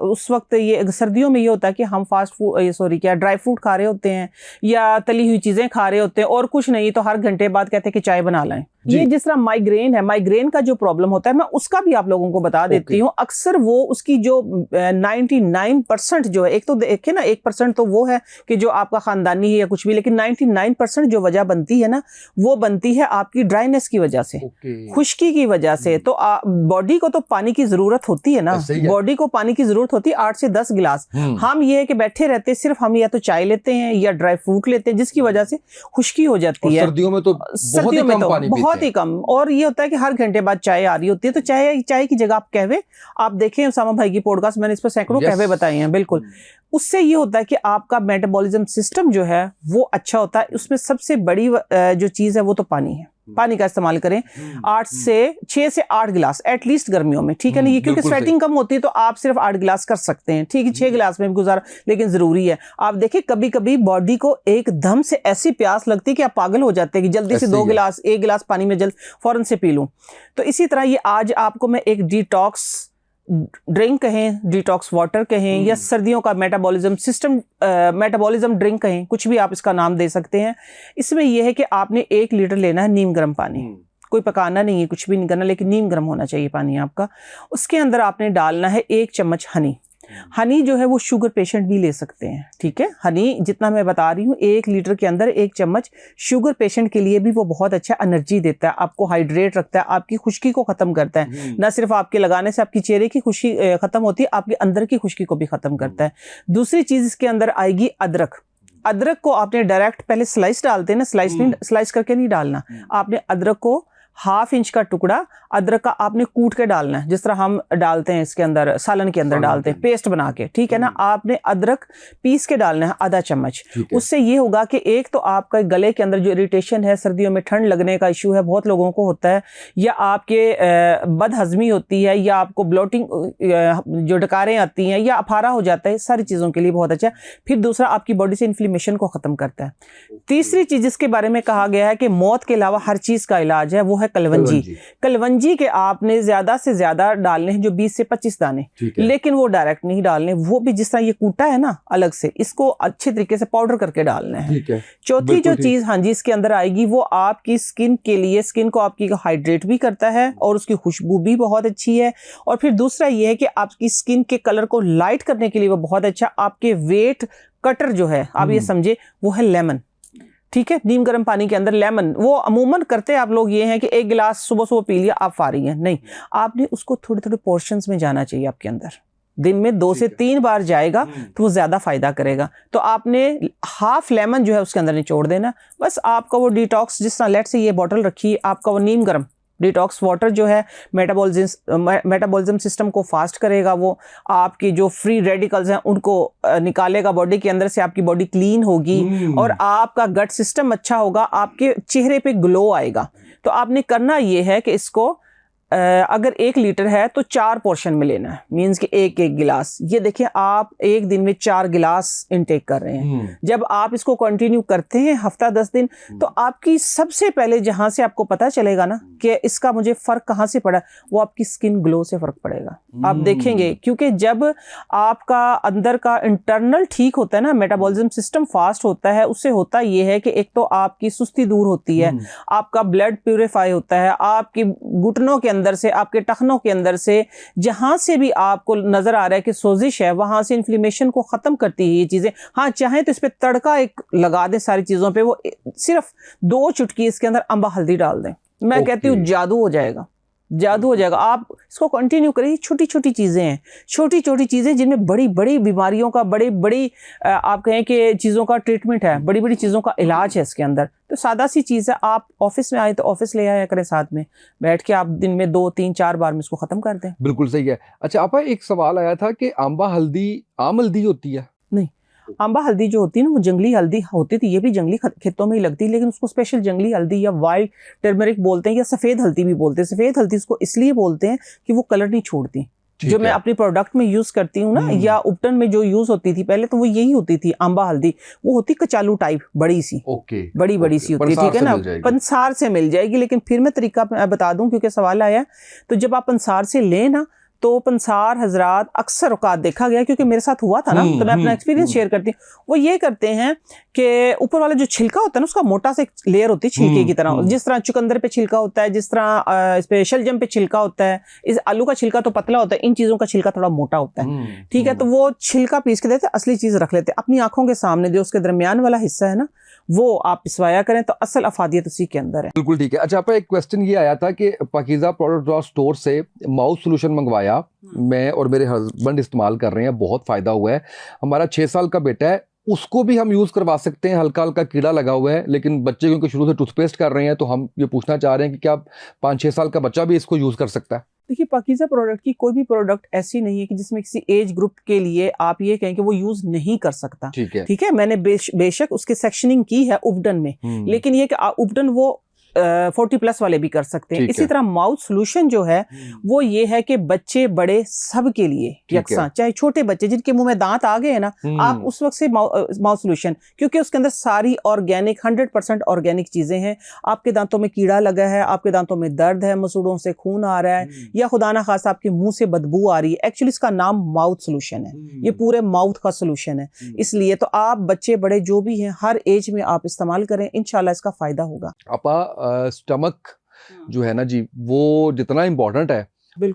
उस वक्त ये सर्दियों में ये होता है कि हम फास्ट फूड, ड्राई फ्रूट खा रहे होते हैं या तली हुई चीज़ें खा रहे होते हैं, और कुछ नहीं तो हर घंटे बाद कहते हैं कि चाय बना लें। ये जिस तरह माइग्रेन है, माइग्रेन का जो प्रॉब्लम होता है, मैं उसका भी आप लोगों को बता देती हूँ। अक्सर वो उसकी जो 99% जो है, एक तो देखिए ना 1% तो वो है कि जो आपका खानदानी है या कुछ भी, लेकिन 99% जो वजह बनती है ना, वो बनती है आपकी ड्राइनेस की वजह से, खुश्की की वजह से। तो बॉडी को तो पानी की जरूरत होती है ना, बॉडी को पानी की जरूरत होती है 8 से 10 गिलास। हम ये है कि बैठे रहते सिर्फ हम या तो चाय लेते हैं या ड्राई फ्रूट लेते हैं, जिसकी वजह से खुश्की हो जाती है। सर्दियों में तो बहुत ही कम। और ये होता है कि हर घंटे बाद चाय आ रही होती है, तो चाय की जगह आप कहवे, आप देखें उसामा भाई की पॉडकास्ट, मैंने इस पर सैकड़ों कहवे बताए हैं। बिल्कुल, उससे ये होता है कि आपका मेटाबॉलिज्म सिस्टम जो है वो अच्छा होता है। उसमें सबसे बड़ी जो चीज़ है वो तो पानी है। पानी का इस्तेमाल करें 6 से 8 गिलास एटलीस्ट गर्मियों में, ठीक है ना। ये क्योंकि स्वेटिंग कम होती है तो आप सिर्फ 8 गिलास कर सकते हैं, ठीक है, 6 गिलास में भी गुजारा, लेकिन जरूरी है। आप देखिए कभी कभी बॉडी को एकदम से ऐसी प्यास लगती है कि आप पागल हो जाते हैं कि जल्दी से 1 गिलास पानी में फौरन से पी लूं। तो इसी तरह ये आज आपको मैं एक डिटॉक्स ड्रिंक कहें, डिटॉक्स वाटर कहें, या सर्दियों का मेटाबॉलिज्म सिस्टम, मेटाबॉलिज्म ड्रिंक कहें, कुछ भी आप इसका नाम दे सकते हैं। इसमें यह है कि आपने 1 लीटर लेना है नीम गर्म पानी, कोई पकाना नहीं है, कुछ भी नहीं करना, लेकिन नीम गर्म होना चाहिए पानी आपका। उसके अंदर आपने डालना है 1 चम्मच हनी। हनी जो है वो शुगर पेशेंट भी ले सकते हैं, ठीक है। हनी जितना मैं बता रही हूँ 1 लीटर के अंदर 1 चम्मच, शुगर पेशेंट के लिए भी वो बहुत अच्छा एनर्जी देता है, आपको हाइड्रेट रखता है, आपकी खुश्की को खत्म करता है। ना सिर्फ आपके लगाने से आपकी चेहरे की खुश्की खत्म होती है, आपके अंदर की खुश्की को भी खत्म करता है। दूसरी चीज इसके अंदर आएगी अदरक। अदरक को आपने डायरेक्ट पहले स्लाइस डालते हैं ना, स्लाइस करके नहीं डालना। आपने अदरक को 1/2 इंच का टुकड़ा अदरक का आपने कूट के डालना है, जिस तरह हम डालते हैं इसके अंदर, सालन के अंदर डालते हैं पेस्ट बना के, ठीक है ना। आपने अदरक पीस के डालना है आधा चम्मच। उससे ये होगा कि एक तो आपका गले के अंदर जो इरिटेशन है, सर्दियों में ठंड लगने का इशू है, बहुत लोगों को होता है, या आपके बदहजमी होती है, या आपको ब्लोटिंग जो डकारें आती हैं, या अफारा हो जाता है, सारी चीज़ों के लिए बहुत अच्छा है। फिर दूसरा आपकी बॉडी से इन्फ्लेमेशन को ख़त्म करता है। तीसरी चीज़ जिसके बारे में कहा गया है कि मौत के अलावा हर चीज़ का इलाज है, वो है है कलवंजी। कलवंजी के आपने ज्यादा से ज्यादा डालने हैं, जो 20 से 25 दाने, लेकिन वो डायरेक्ट नहीं डालने, वो भी जिस तरह ये कूटा है ना अलग से, इसको अच्छे तरीके से पाउडर करके डालने हैं। चौथी जो चीज हाँ जी इसके अंदर आएगी, वो आपकी स्किन के लिए, स्किन को आपकी हाइड्रेट भी करता है और उसकी खुशबू भी बहुत अच्छी है। और फिर दूसरा ये है कि आपकी स्किन के कलर को लाइट करने के लिए वो बहुत अच्छा, आपके वेट कटर जो है आप ये समझे वो है लेमन। ठीक है, नीम गर्म पानी के अंदर लेमन, वो अमूमन करते आप लोग ये हैं कि एक गिलास सुबह सुबह पी लिया आप फारिग हैं, नहीं, आपने उसको थोड़े थोड़े पोर्शंस में जाना चाहिए आपके अंदर, दिन में 2 से 3 बार जाएगा तो वो ज्यादा फायदा करेगा। तो आपने हाफ लेमन जो है उसके अंदर निचोड़ देना, बस आपका वो डिटॉक्स, जिस तरह लेट से ये बॉटल रखी, आपका वो नीम गर्म डिटॉक्स वाटर जो है मेटाबॉलिज्म सिस्टम को फास्ट करेगा, वो आपकी जो फ्री रेडिकल्स हैं उनको निकालेगा बॉडी के अंदर से, आपकी बॉडी क्लीन होगी और आपका गट सिस्टम अच्छा होगा, आपके चेहरे पे ग्लो आएगा। तो आपने करना ये है कि इसको अगर 1 लीटर है तो 4 पोर्शन में लेना है, मींस कि एक गिलास। ये देखिए आप एक दिन में 4 गिलास इनटेक कर रहे हैं। जब आप इसको कंटिन्यू करते हैं हफ्ता 10 दिन, तो आपकी सबसे पहले जहां से आपको पता चलेगा ना कि इसका मुझे फर्क कहां से पड़ा, वो आपकी स्किन ग्लो से फर्क पड़ेगा। आप देखेंगे, क्योंकि जब आपका अंदर का इंटरनल ठीक होता है ना, मेटाबॉलिज्म सिस्टम फास्ट होता है, उससे होता यह है कि एक तो आपकी सुस्ती दूर होती है, आपका ब्लड प्यूरिफाई होता है, आपकी घुटनों के अंदर से, आपके टखनों के अंदर से, जहां से भी आपको नजर आ रहा है कि सोजिश है, वहां से इन्फ्लेमेशन को खत्म करती है ये चीजें। हाँ, चाहे तो इस पे तड़का एक लगा दें सारी चीजों पे, वो सिर्फ 2 चुटकी इसके अंदर अंबा हल्दी डाल दें, मैं कहती हूँ जादू हो जाएगा, जादू हो जाएगा। आप इसको कंटिन्यू करिए, छोटी छोटी चीजें हैं, छोटी छोटी चीजें जिनमें बड़ी बड़ी बीमारियों का, बड़ी बड़ी आप कहें कि चीजों का ट्रीटमेंट है, बड़ी बड़ी चीजों का इलाज है इसके अंदर। तो सादा सी चीज है, आप ऑफिस में आए तो ऑफिस ले आया करें, साथ में बैठ के आप दिन में 2 3 4 बार में इसको खत्म कर दें। बिल्कुल सही है। अच्छा आपा, एक सवाल आया था कि आंबा हल्दी आम हल्दी होती है? नहीं, आंबा हल्दी जो होती है ना वो जंगली हल्दी होती थी, ये भी जंगली खेतों में ही लगती है, लेकिन उसको स्पेशल जंगली हल्दी या वाइल्ड टर्मरिक बोलते हैं, या सफ़ेद हल्दी भी बोलते हैं। सफ़ेद हल्दी इसको इसलिए बोलते हैं कि वो कलर नहीं छोड़ती, जो मैं अपनी प्रोडक्ट में यूज करती हूँ ना, या उपटन में जो यूज होती थी पहले, तो वो यही होती थी आंबा हल्दी। वो होती कचालू टाइप, बड़ी सी, बड़ी सी होती है, ठीक है ना, पंसार से मिल जाएगी। लेकिन फिर मैं तरीका बता दूं क्योंकि सवाल आया, तो जब आप पंसार से लें ना, तो पंसार हजरात अक्सर औकात देखा गया, क्योंकि मेरे साथ हुआ था ना, तो मैं अपना एक्सपीरियंस शेयर करती हूँ। वो ये करते हैं कि ऊपर वाला जो छिलका होता है ना, उसका मोटा सा लेयर होती है छिलके की तरह, जिस तरह चुकंदर पे छिलका होता है, जिस तरह इस पे शलजम पे छिलका होता है, इस आलू का छिलका तो पतला होता है, इन चीजों का छिलका थोड़ा मोटा होता है, ठीक है। तो वो छिलका पीस के देते, असली चीज रख लेते अपनी आंखों के सामने, जो उसके दरमियान वाला हिस्सा है ना, वो आप पिसवाया करें, तो असल अफादियत उसी के अंदर है। बिल्कुल ठीक है। अच्छा आपका एक क्वेश्चन ये आया था कि पाकीज़ा प्रोडक्ट स्टोर से माउथ सोल्यूशन मंगवाया, मैं और मेरे हस्बैंड इस्तेमाल कर रहे हैं, बहुत फ़ायदा हुआ है। हमारा 6 साल का बेटा है, उसको भी हम यूज़ करवा सकते हैं, हल्का हल्का कीड़ा लगा हुआ है, लेकिन बच्चे क्योंकि शुरू से टूथपेस्ट कर रहे हैं, तो हम ये पूछना चाह रहे हैं कि क्या 5-6 साल का बच्चा भी इसको यूज़ कर सकता है? देखिए, पाकीज़ा प्रोडक्ट की कोई भी प्रोडक्ट ऐसी नहीं है कि जिसमें किसी एज ग्रुप के लिए आप ये कहें कि वो यूज नहीं कर सकता, ठीक है। मैंने बेशक उसकी सेक्शनिंग की है उपडन में, लेकिन ये कि उपडन वो 40+ वाले भी कर सकते हैं। इसी तरह माउथ सोल्यूशन जो है वो ये है कि बच्चे बड़े सब के लिए यकसा, चाहे छोटे बच्चे जिनके मुंह में दांत आ गए हैं ना, आप उस वक्त से माउथ सोल्यूशन, क्योंकि उसके अंदर सारी ऑर्गेनिक 100% ऑर्गेनिक चीजें हैं। आपके दांतों में कीड़ा लगा है, आपके दांतों में दर्द है, मसूड़ों से खून आ रहा है, या खुदा ना खासा आपके मुंह से बदबू आ रही है, एक्चुअली इसका नाम माउथ सोल्यूशन है, ये पूरे माउथ का सोल्यूशन है। इसलिए तो आप बच्चे बड़े जो भी हैं, हर एज में आप इस्तेमाल करें, इंशाल्लाह इसका फायदा होगा। आपा स्टमक जो है ना जी, वो जितना इम्पोर्टेंट है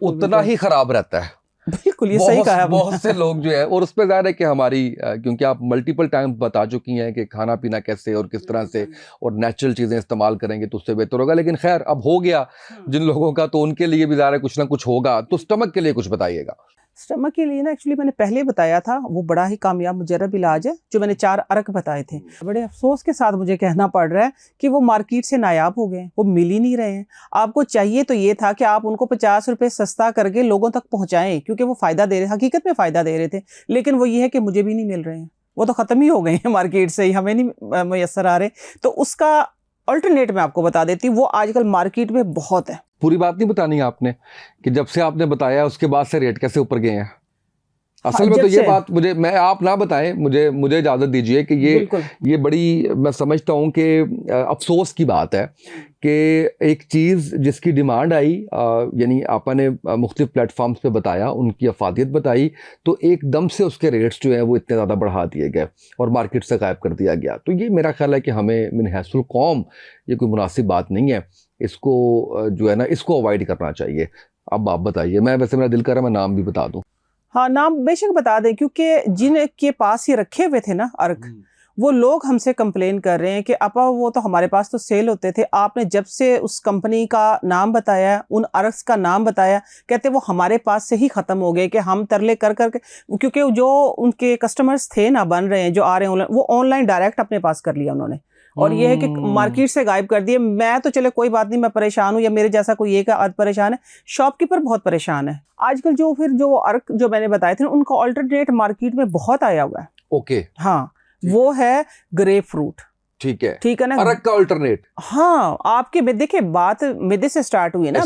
उतना ही खराब रहता है। बिल्कुल, ये सही कहा है। बहुत से लोग जो है, और उस पर ज़ाहिर है कि हमारी क्योंकि आप मल्टीपल टाइम बता चुकी हैं कि खाना पीना कैसे और किस तरह से और नेचुरल चीज़ें इस्तेमाल करेंगे तो उससे बेहतर होगा। लेकिन खैर अब हो गया जिन लोगों का, तो उनके लिए भी ज़ाहिर है कुछ ना कुछ होगा। तो स्टमक के लिए कुछ बताइएगा। स्टमक के लिए ना, एक्चुअली मैंने पहले बताया था, वो बड़ा ही कामयाब मुजर्रब इलाज है, जो मैंने 4 अर्क बताए थे। बड़े अफसोस के साथ मुझे कहना पड़ रहा है कि वो मार्केट से नायाब हो गए, वो मिल ही नहीं रहे हैं। आपको चाहिए तो ये था कि आप उनको 50 रुपए सस्ता करके लोगों तक पहुंचाएं, क्योंकि वो फायदा दे रहे, हकीकत में फायदा दे रहे थे। लेकिन वो ये है कि मुझे भी नहीं मिल रहे हैं, वो तो खत्म ही हो गए हैं मार्केट से ही, हमें नहीं मुयस्सर आ रहे। तो उसका अल्टरनेट मैं आपको बता देती हूँ, वो आजकल मार्केट में बहुत है। पूरी बात नहीं बतानी आपने कि जब से आपने बताया उसके बाद से रेट कैसे ऊपर गए हैं? असल में जब तो ये से- बात मुझे, मैं, आप ना बताएं, मुझे इजाजत दीजिए कि बिल्कुल। ये बड़ी, मैं समझता हूँ कि अफसोस की बात है कि एक चीज़ जिसकी डिमांड आई, यानी आपने मुख्तलिफ प्लेटफॉर्म्स पे बताया, उनकी अफादियत बताई, तो एकदम से उसके रेट्स जो हैं वो इतने ज़्यादा बढ़ा दिए गए और मार्केट से गायब कर दिया गया। तो ये मेरा ख्याल है कि हमें मिन हैसुल कौम ये कोई मुनासिब बात नहीं है। इसको जो है ना, इसको अवॉइड करना चाहिए। अब आप बताइए। मैं वैसे, मेरा दिल कर रहा है मैं नाम भी बता दूँ। हाँ, नाम बेशक बता दें, क्योंकि जिनके पास ये रखे हुए थे ना अर्क, वो लोग हमसे कंप्लेन कर रहे हैं कि आपा वो तो हमारे पास तो सेल होते थे, आपने जब से उस कंपनी का नाम बताया, उन अर्क्स का नाम बताया, कहते वो हमारे पास से ही ख़त्म हो गए कि हम तरले कर कर के, क्योंकि जो उनके कस्टमर्स थे ना बन रहे हैं, जो आ रहे हैं ऑनलाइन, वो ऑनलाइन डायरेक्ट अपने पास कर लिया उन्होंने, और ये है कि मार्केट से गायब कर दिए। मैं तो चले कोई बात नहीं, मैं परेशान हूँ, या मेरे जैसा कोई एक आध परेशान है, शॉपकीपर बहुत परेशान है आजकल। जो अर्क जो मैंने बताए थे उनका ऑल्टरनेट मार्केट में बहुत आया हुआ है। ओके, हाँ, वो है ग्रेप फ्रूट। ठीक है, ठीक है ना, अरक का अल्टरनेट। हाँ, आपके देखिए बात मैदे से स्टार्ट हुई है ना।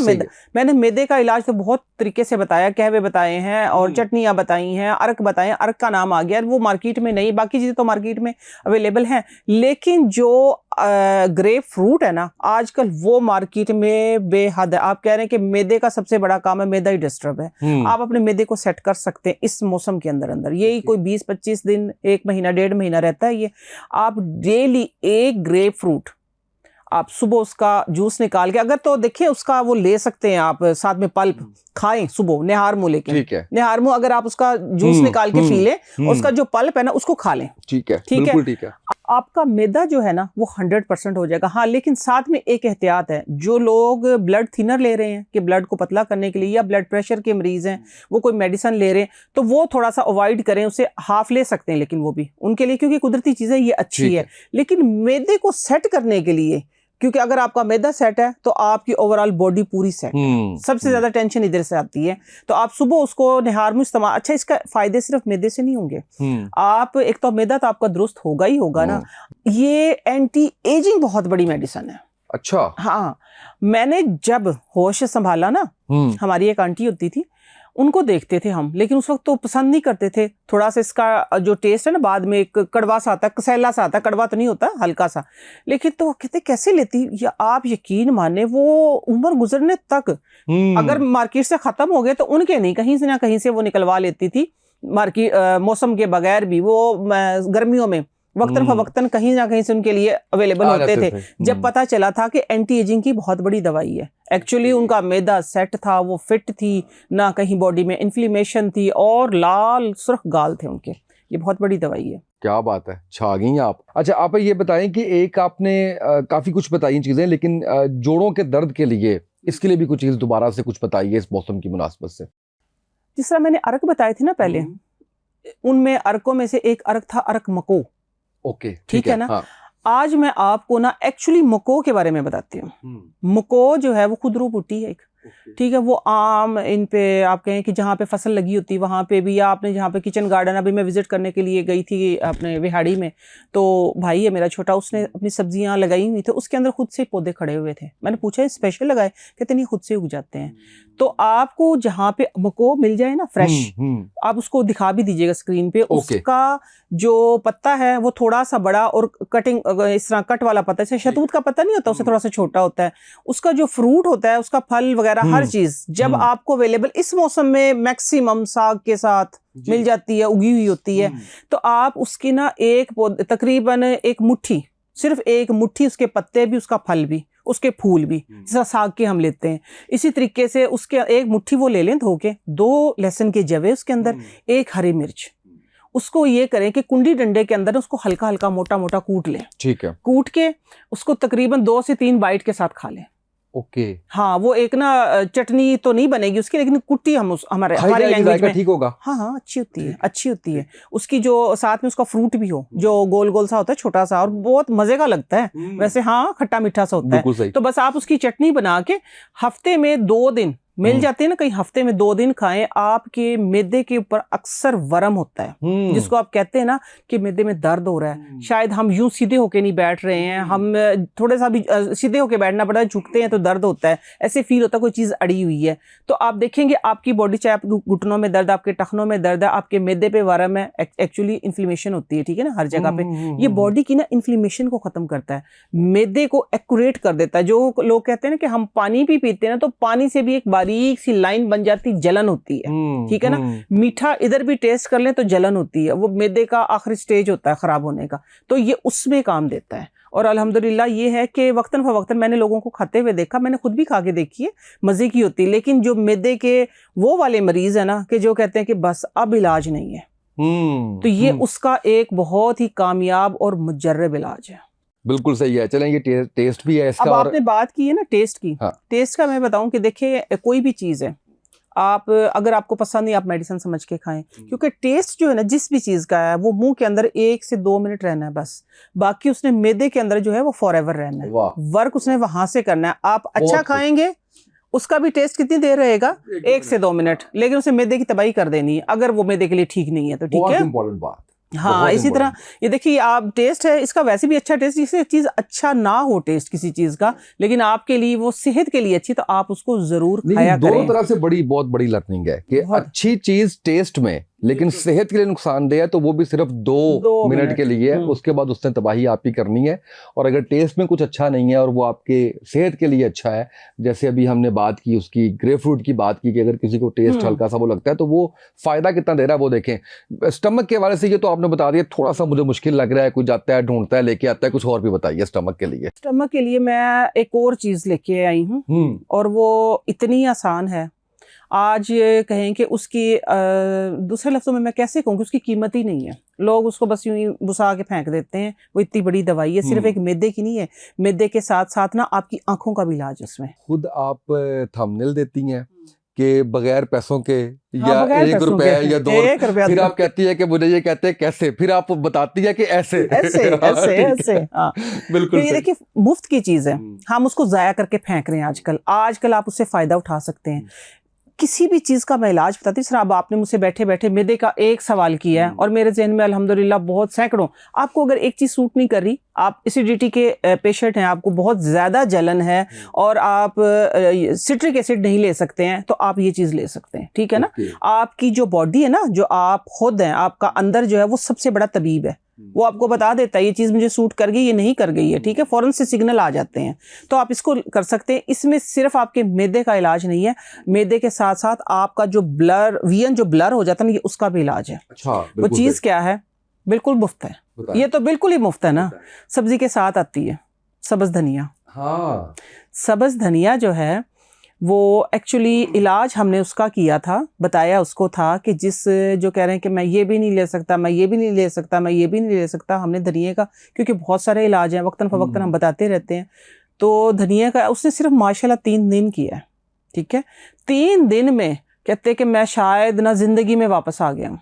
मैंने मैदे का इलाज तो बहुत तरीके से बताया, कहवे बताए हैं और चटनियाँ बताई हैं, अर्क बताए, अर्क का नाम आ गया, वो मार्केट में नहीं, बाकी चीज़ें तो मार्केट में अवेलेबल हैं, लेकिन जो ग्रेप फ्रूट है ना आजकल वो मार्केट में बेहद है। आप कह रहे हैं कि मैदे का सबसे बड़ा काम है, मैदा ही डिस्टर्ब है। आप अपने मैदे को सेट कर सकते हैं इस मौसम के अंदर अंदर, यही कोई 20-25 दिन, 1 महीना 1.5 महीना रहता है ये। आप डेली एक ग्रेप फ्रूट आप सुबह उसका जूस निकाल के, अगर तो देखिए उसका वो ले सकते हैं आप साथ में पल्प खाएं सुबह, निहार मुंह लेके, ठीक है, निहार मुंह अगर आप उसका जूस निकाल के पी लें, उसका जो पल्प है ना उसको खा लें, ठीक है, ठीक बिल्कुल है, ठीक है। आपका मैदा जो है ना वो 100% हो जाएगा। हाँ, लेकिन साथ में एक एहतियात है, जो लोग ब्लड थिनर ले रहे हैं कि ब्लड को पतला करने के लिए, या ब्लड प्रेशर के मरीज हैं, वो कोई मेडिसिन ले रहे हैं, तो वो थोड़ा सा अवॉइड करें, उसे हाफ ले सकते हैं, लेकिन वो भी उनके लिए, क्योंकि कुदरती चीजें ये अच्छी है। लेकिन मैदे को सेट करने के लिए, क्योंकि अगर आपका मैदा सेट है तो आपकी ओवरऑल बॉडी पूरी सेट है। सबसे ज्यादा टेंशन इधर से आती है। तो आप सुबह उसको निहार में इस्तेमाल, अच्छा इसका फायदे सिर्फ मैदे से नहीं होंगे, आप एक तो मैदा तो आपका दुरुस्त होगा ही होगा ना, ये एंटी एजिंग बहुत बड़ी मेडिसिन है। अच्छा, हाँ, मैंने जब होश संभाला ना, हमारी एक आंटी होती थी, उनको देखते थे हम, लेकिन उस वक्त तो पसंद नहीं करते थे, थोड़ा सा इसका जो टेस्ट है ना बाद में एक कड़वा सा आता है, कसैला सा आता है, कड़वा तो नहीं होता, हल्का सा, लेकिन तो कहते कैसे लेती, या आप यकीन माने वो उम्र गुजरने तक अगर मार्केट से खत्म हो गए तो उनके नहीं, कहीं से ना कहीं से वो निकलवा लेती थी मार्केट, मौसम के बगैर भी। वो गर्मियों में वक्तन फवक्तन कहीं ना कहीं से उनके लिए अवेलेबल होते थे। जब पता चला था कि एंटी एजिंग की बहुत बड़ी दवाई है, एक्चुअली उनका मैदा सेट था, वो फिट थी, ना कहीं बॉडी में इन्फ्लेमेशन थी, और लाल सुर्ख गाल थे उनके। ये बहुत बड़ी दवाई है। क्या बात है, छा गई आप। अच्छा, आप ये बताएं कि एक आपने काफी कुछ बताई चीजें, लेकिन जोड़ों के दर्द के लिए, इसके लिए भी कुछ चीज दोबारा से कुछ बताइए इस मौसम की मुनासबत से। जिस तरह मैंने अर्क बताए थे ना पहले, उनमें अर्कों में से एक अर्क था अर्क मको। ओके, ठीक है ना। हाँ। आज मैं आपको ना एक्चुअली मको के बारे में बताती हूँ। मको जो है वो खुदरू पुट्टी है एक, ठीक है, वो आम इन पे आप कहें कि जहाँ पे फसल लगी होती है वहाँ पे भी, या आपने जहाँ पे किचन गार्डन, अभी मैं विजिट करने के लिए गई थी अपने विहाड़ी में, तो भाई है मेरा छोटा, उसने अपनी सब्जियाँ लगाई हुई थी, उसके अंदर खुद से पौधे खड़े हुए थे। मैंने पूछा स्पेशल लगाए, कहते नहीं खुद से उग जाते हैं। तो आपको जहाँ पे मको मिल जाए ना फ्रेश, आप उसको दिखा भी दीजिएगा स्क्रीन पे। उसका जो पत्ता है वो थोड़ा सा बड़ा और कटिंग इस तरह कट वाला पत्ता, जैसे शहतूत का पत्ता नहीं होता, उससे थोड़ा सा छोटा होता है। उसका जो फ्रूट होता है, उसका फल वगैरह हर चीज जब आपको अवेलेबल इस मौसम में मैक्सिमम साग के साथ मिल जाती है, उगी हुई होती है, तो आप उसकी ना तकरीबन एक मुट्ठी, सिर्फ एक मुट्ठी, उसके पत्ते भी, उसका फल भी, उसके फूल भी, जैसा साग के हम लेते हैं, इसी तरीके से उसके एक मुट्ठी वो ले लें धो के, 2 लहसुन के जवे उसके अंदर, 1 हरी मिर्च, उसको ये करें कि कुंडी डंडे के अंदर उसको हल्का हल्का मोटा मोटा कूट लें। ठीक है, कूट के उसको तकरीबन 2 से 3 बाइट के साथ खा लें। ओके, हाँ, वो एक ना चटनी तो नहीं बनेगी उसकी, लेकिन कुट्टी हम हमारे लैंग्वेज में ठीक होगा। हाँ, अच्छी होती है, अच्छी होती है। उसकी जो साथ में उसका फ्रूट भी हो, जो गोल गोल सा होता है, छोटा सा, और बहुत मजे का लगता है वैसे, हाँ, खट्टा मीठा सा होता है। तो बस आप उसकी चटनी बना के हफ्ते में 2 दिन मिल जाते हैं ना, कहीं हफ्ते में 2 दिन खाएं। आपके मैदे के ऊपर अक्सर वर्म होता है, जिसको आप कहते हैं ना कि मैदे में दर्द हो रहा है, शायद हम यूं सीधे होके नहीं बैठ रहे हैं, हम थोड़े सा भी सीधे होके बैठना पड़ा है, झुकते हैं तो दर्द होता है, ऐसे फील होता है कोई चीज़ अड़ी हुई है। तो आप देखेंगे आपकी बॉडी, चाहे आपके घुटनों में दर्द, आपके टखनों में दर्द है, आपके मैदे पे वर्म है, एक्चुअली इन्फ्लेमेशन होती है, ठीक है ना, हर जगह पे। ये बॉडी की ना इन्फ्लेमेशन को खत्म करता है, मैदे को एक्यूरेट कर देता है। जो लोग कहते हैं ना कि हम पानी भी पीते हैं ना, तो पानी से भी एक बारीक सी लाइन बन जाती, जलन होती है, ठीक है ना। मीठा इधर भी टेस्ट कर लें तो जलन होती है, वो मैदे का आखिरी स्टेज होता है खराब होने का, तो ये उसमें काम देता है। और अल्हम्दुलिल्लाह ये है कि वक्तन फवक्तन मैंने लोगों को खाते हुए देखा, मैंने खुद भी खा के देखी है, मज़े की होती है। लेकिन जो मैदे के वो वाले मरीज है ना कि जो कहते हैं कि बस अब इलाज नहीं है, तो ये उसका एक बहुत ही कामयाब और मुजर्रब इलाज है। बिल्कुल सही है। चलें, ये टेस्ट भी है इसका। अब आपने बात की है ना टेस्ट की, हाँ। टेस्ट का मैं बताऊं कि देखिए कोई भी चीज़ है, आप अगर आपको पसंद नहीं, आप मेडिसिन समझ के खाएं, क्योंकि टेस्ट जो है ना जिस भी चीज़ का है वो मुंह के अंदर 1 से 2 मिनट रहना है बस, बाकी उसने मैदे के अंदर जो है वो फॉरएवर रहना है, वर्क उसने वहां से करना है। आप अच्छा खाएंगे, उसका भी टेस्ट कितनी देर रहेगा, 1 से 2 मिनट, लेकिन उसे मैदे की तबाही कर देनी है अगर वो मैदे के लिए ठीक नहीं है तो, ठीक है। इंपॉर्टेंट बात। हाँ, इसी तरह ये देखिए आप टेस्ट है इसका वैसे भी अच्छा टेस्ट, जिससे चीज अच्छा ना हो टेस्ट किसी चीज का, लेकिन आपके लिए वो सेहत के लिए अच्छी, तो आप उसको जरूर खाया करें। दोनों तरफ से बहुत बड़ी लर्निंग है कि अच्छी चीज टेस्ट में, लेकिन सेहत के लिए नुकसानदेह है तो वो भी सिर्फ 2 मिनट के लिए है, उसके बाद उसने तबाही आप ही करनी है। और अगर टेस्ट में कुछ अच्छा नहीं है और वो आपके सेहत के लिए अच्छा है, जैसे अभी हमने बात की उसकी ग्रेपफ्रूट की बात की कि अगर किसी को टेस्ट हल्का सा वो लगता है तो वो फायदा कितना दे रहा है वो देखें। स्टमक के हवाले से ये तो आपने बता दिया, थोड़ा सा मुझे मुश्किल लग रहा है, कोई जाता है ढूंढता है लेके आता है, कुछ और भी बताइए स्टमक के लिए। स्टमक के लिए मैं एक और चीज लेके आई हूँ और वो इतनी आसान है, आज कहें कि उसकी दूसरे लफ्ज़ों में मैं कैसे कहूँ कि उसकी कीमत ही नहीं है, लोग उसको बस यूं ही घुसा के फेंक देते हैं। वो इतनी बड़ी दवाई है, सिर्फ एक मैदे की नहीं है, मैदे के साथ साथ ना आपकी आंखों का भी इलाज उसमें। खुद आप थंबनेल देती हैं कि बगैर पैसों के या 1 रुपए या 2 रुपए, फिर आप कहती है कि मुझे ये कहते हैं कैसे, फिर आप बताती है कि ऐसे ऐसे ऐसे ऐसे। हाँ बिल्कुल। ये देखिए मुफ्त की चीज़ है, हम उसको ज़ाया करके फेंक रहे हैं आजकल आप उससे फ़ायदा उठा सकते हैं। किसी भी चीज़ का मैं इलाज बताती हूँ। सर अब आपने मुझसे बैठे बैठे मैदे का एक सवाल किया है और मेरे जहन में अल्हम्दुलिल्लाह बहुत सैकड़ों, आपको अगर एक चीज़ सूट नहीं कर रही, आप एसिडिटी के पेशेंट हैं, आपको बहुत ज़्यादा जलन है और आप सिट्रिक एसिड नहीं ले सकते हैं, तो आप ये चीज़ ले सकते हैं, ठीक है ना। आपकी जो बॉडी है ना, जो आप खुद हैं, आपका अंदर जो है वो सबसे बड़ा तबीब है, वो आपको बता देता है ये चीज़ मुझे सूट कर गई, ये नहीं कर गई है, ठीक है, फौरन से सिग्नल आ जाते हैं, तो आप इसको कर सकते हैं। इसमें सिर्फ आपके मैदे का इलाज नहीं है, मैदे के साथ साथ आपका जो वीएन जो ब्लर हो जाता है ना, ये उसका भी इलाज है। अच्छा, वो चीज़ क्या है, बिल्कुल मुफ्त है, ये तो बिल्कुल ही मुफ्त है ना। सब्जी के साथ आती है सब्ज धनिया। हाँ, सब्ज धनिया जो है वो एक्चुअली इलाज हमने उसका किया था, बताया उसको था कि जिस जो कह रहे हैं कि मैं ये भी नहीं ले सकता, मैं ये भी नहीं ले सकता, मैं ये भी नहीं ले सकता, हमने धनिया का, क्योंकि बहुत सारे इलाज हैं, वक्तन फवक्तन हम बताते रहते हैं, तो धनिया का उसने सिर्फ माशाल्लाह 3 दिन किया है, ठीक है। 3 दिन में कहते कि मैं शायद ना जिंदगी में वापस आ गया हूँ,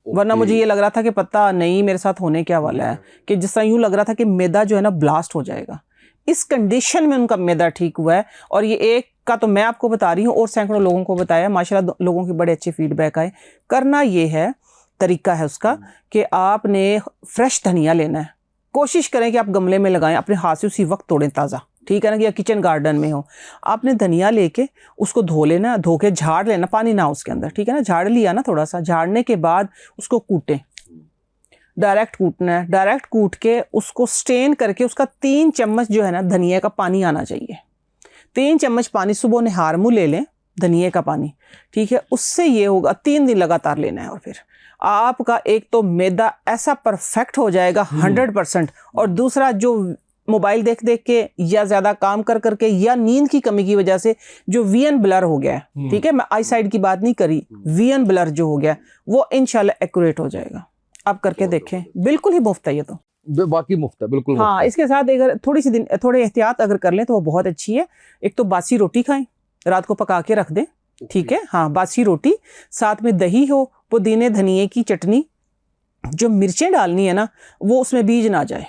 वरना मुझे ये लग रहा था कि पता नहीं मेरे साथ होने क्या वाला है, कि जिस तरह यूँ लग रहा था कि मैदा जो है ना ब्लास्ट हो जाएगा। इस कंडीशन में उनका मैदा ठीक हुआ है। और ये एक का तो मैं आपको बता रही हूँ और सैकड़ों लोगों को बताया, माशाल्लाह लोगों के बड़े अच्छे फीडबैक आए। करना ये है, तरीका है उसका कि आपने फ्रेश धनिया लेना है, कोशिश करें कि आप गमले में लगाएं, अपने हाथ से उसी वक्त तोड़ें ताज़ा, ठीक है ना, कि या किचन गार्डन में हो। आपने धनिया लेके उसको धो लेना, धो के झाड़ लेना, पानी ना उसके अंदर, ठीक है ना, झाड़ लिया ना थोड़ा सा, झाड़ने के बाद उसको कूटें, डायरेक्ट कूटना है, डायरेक्ट कूट के उसको स्टेन करके उसका 3 चम्मच जो है ना धनिया का पानी आना चाहिए। 3 चम्मच पानी सुबह निहार मुँह ले लें, धनिया का पानी, ठीक है। उससे ये होगा 3 दिन लगातार लेना है और फिर आपका एक तो मैदा ऐसा परफेक्ट हो जाएगा 100%, और दूसरा जो मोबाइल देख देख के या ज़्यादा काम कर करके या नींद की कमी की वजह से जो वीएन ब्लर हो गया है, ठीक है, मैं आई साइड की बात नहीं करी, वीएन ब्लर जो हो गया वो इंशाल्लाह एक्यूरेट हो जाएगा। आप करके देखें, बिल्कुल ही मुफ्त है ये तो, बाकी मुफ्त है, बिल्कुल हाँ। मुफ्त है। इसके साथ अगर थोड़े एहतियात अगर कर लें तो वो बहुत अच्छी है। एक तो बासी रोटी खाएं, रात को पका के रख दें, ठीक है, हाँ, बासी रोटी, साथ में दही हो, पुदीने धनिए की चटनी, जो मिर्चें डालनी है ना वो उसमें बीज ना जाए,